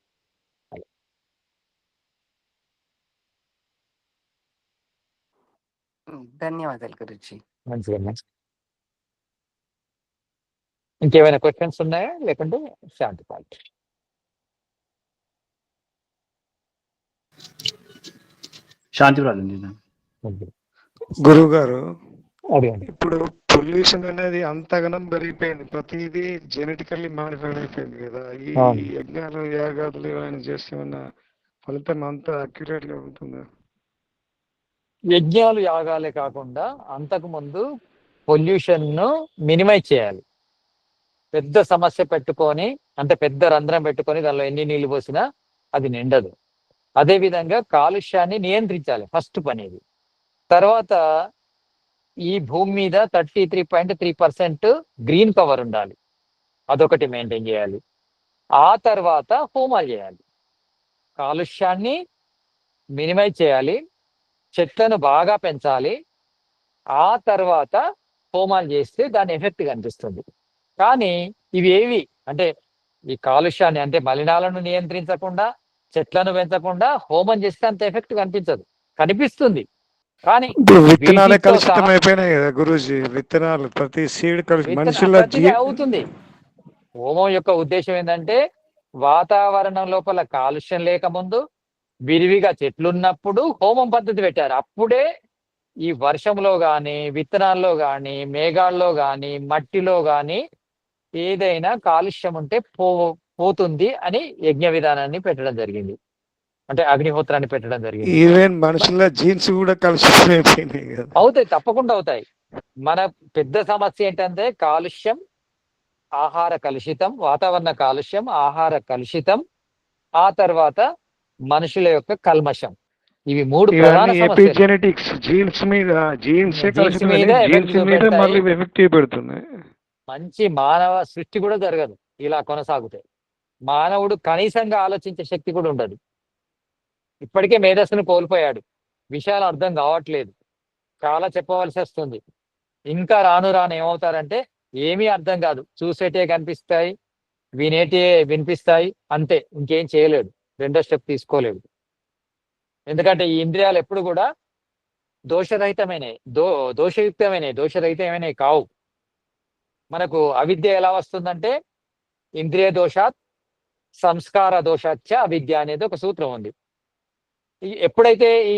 S6: ధన్యవాదాలు గురుజీ.
S2: మంచిగా. ఇంకేమైనా క్వశ్చన్స్ ఉన్నాయా? లేకుంటే శాంతి పాయింట్.
S3: శాంతి ప్రార్థన.
S1: గురువు గారు,
S2: అడగండి.
S1: ఇప్పుడు పొల్యూషన్ అనేది అంతగనం పెరిగిపోయింది. ప్రతిదీ జెనెటికల్లీ మాడిఫైడ్ అయిపోయింది కదా. ఈ యజ్ఞాలు, యాగాదులు ఏమైనా చేస్తే ఉన్న ఫలితం అంత అక్యురేట్ గా ఉంటుందా?
S2: యజ్ఞాలు, యాగాలే కాకుండా అంతకు ముందు పొల్యూషన్ ను మినిమైజ్ చేయాలి. పెద్ద సమస్య పెట్టుకొని, అంటే పెద్ద రంధ్రం పెట్టుకొని దానిలో ఎన్ని నీళ్లు పోసినా అది నిండదు. అదేవిధంగా కాలుష్యాన్ని నియంత్రించాలి ఫస్ట్ పనేది. తర్వాత ఈ భూమి మీద 33.3% గ్రీన్ కవర్ ఉండాలి, అదొకటి మెయింటైన్ చేయాలి. ఆ తర్వాత హోమాలు చేయాలి. కాలుష్యాన్ని మినిమైజ్ చేయాలి, చెట్లను బాగా పెంచాలి. ఆ తర్వాత హోమాలు చేస్తే దాని ఎఫెక్ట్ కనిపిస్తుంది. కానీ ఇవి ఏవి అంటే ఈ కాలుష్యాన్ని అంటే మలినాలను నియంత్రించకుండా, చెట్లను పెంచకుండా హోమం చేస్తే అంత ఎఫెక్ట్ కనిపించదు. కనిపిస్తుంది కానీ
S1: విత్తనాలే కలుషితం అయిపోయినాయి కదా గురూజీ. విత్తనాలు ప్రతి సీడ్ మనుషుల
S2: అవుతుంది. హోమం యొక్క ఉద్దేశం ఏంటంటే వాతావరణం లోపల కాలుష్యం లేకముందు విరివిగా చెట్లున్నప్పుడు హోమం పద్ధతి పెట్టారు. అప్పుడే ఈ వర్షంలో కానీ, విత్తనాల్లో కానీ, మేఘాల్లో కానీ, మట్టిలో కానీ ఏదైనా కాలుష్యం ఉంటే పోతుంది అని యజ్ఞ విధానాన్ని పెట్టడం జరిగింది. అంటే అగ్నిహోత్రాన్ని పెట్టడం జరిగింది.
S1: ఈవెన్ మనుషుల జీన్స్ కూడా కలుషితం అయిపోయినాయి కదా.
S2: అవుతాయి, తప్పకుండా అవుతాయి. మన పెద్ద సమస్య ఏంటంటే కాలుష్యం, ఆహార కలుషితం, వాతావరణ కాలుష్యం, ఆహార కలుషితం, ఆ తర్వాత మనుషుల యొక్క కల్మషం. ఇవి 3 ప్రధాన సమస్యలు.
S1: ఎపిజెనెటిక్స్, జీన్స్ మీద మళ్ళీ ఎఫెక్ట్ పెడుతున్నాయి.
S2: మంచి మానవ సృష్టి కూడా జరగదు ఇలా కొనసాగుతాయి. మానవుడు కనీసంగా ఆలోచించే శక్తి కూడా ఉండదు. ఇప్పటికే మేధస్సును కోల్పోయాడు. విషయాలు అర్థం కావట్లేదు. చాలా చెప్పవలసి వస్తుంది. ఇంకా రాను రాను ఏమవుతారంటే ఏమీ అర్థం కాదు. చూసేటే కనిపిస్తాయి, వినేటే వినిపిస్తాయి, అంతే. ఇంకేం చేయలేడు, రెండో స్టెప్ తీసుకోలేడు. ఎందుకంటే ఈ ఇంద్రియాలు ఎప్పుడు కూడా దోషరహితమైనవి, దోషరహితమైనవి కావు. మనకు అవిద్య ఎలా వస్తుందంటే ఇంద్రియ దోషాత్ సంస్కార దోషాచ్చ అవిద్య అనేది ఒక సూత్రం ఉంది. ఎప్పుడైతే ఈ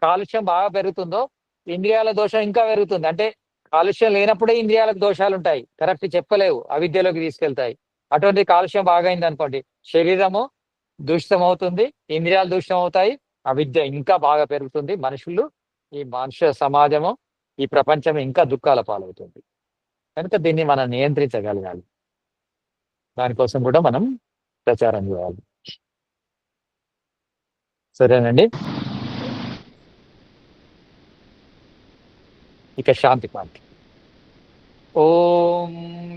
S2: కాలుష్యం బాగా పెరుగుతుందో ఇంద్రియాల దోషం ఇంకా పెరుగుతుంది. అంటే కాలుష్యం లేనప్పుడే ఇంద్రియాలకు దోషాలు ఉంటాయి, కరెక్ట్ చెప్పలేవు, అవిద్యలోకి తీసుకెళ్తాయి. అటువంటి కాలుష్యం బాగా అయింది అనుకోండి, శరీరము దూషితం అవుతుంది, ఇంద్రియాలు దూషితం అవుతాయి, అవిద్య ఇంకా బాగా పెరుగుతుంది. మనుషులు, ఈ మనుష్య సమాజము, ఈ ప్రపంచం ఇంకా దుఃఖాల పాలవుతుంది. కనుక దీన్ని మనం నియంత్రించగలగాలి. దానికోసం కూడా మనం ప్రచారం చేయాలి. సరేనండి. ఇక శాంతి పార్టీ. ఓం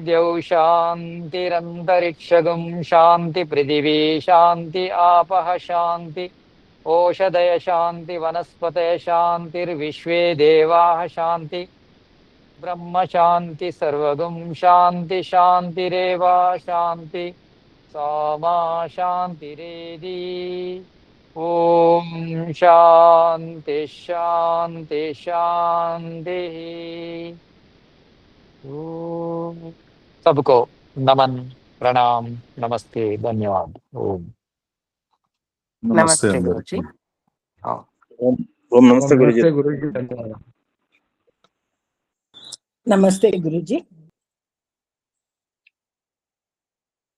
S2: ద్యౌ శాంతిరంతరిక్షగం శాంతి పృథివీ శాంతి ఆపః శాంతి ఓషధయ శాంతి వనస్పతయ శాంతిర్విశ్వే దేవాః శాంతి బ్రహ్మ శాంతి సర్వగం శాంతి శాంతిరేవ శాంతి సామా శాంతిరేది. ఓం శాంతి శాంతి శాంతి. सबको नमन प्रणाम नमस्ते धन्यवाद. ओम
S6: నమస్తే గురుజీ.
S4: ఓం నమస్తే గురుజీ.
S1: గురుజీ ధన్యవాదాలు.
S10: నమస్తే గురుజీ.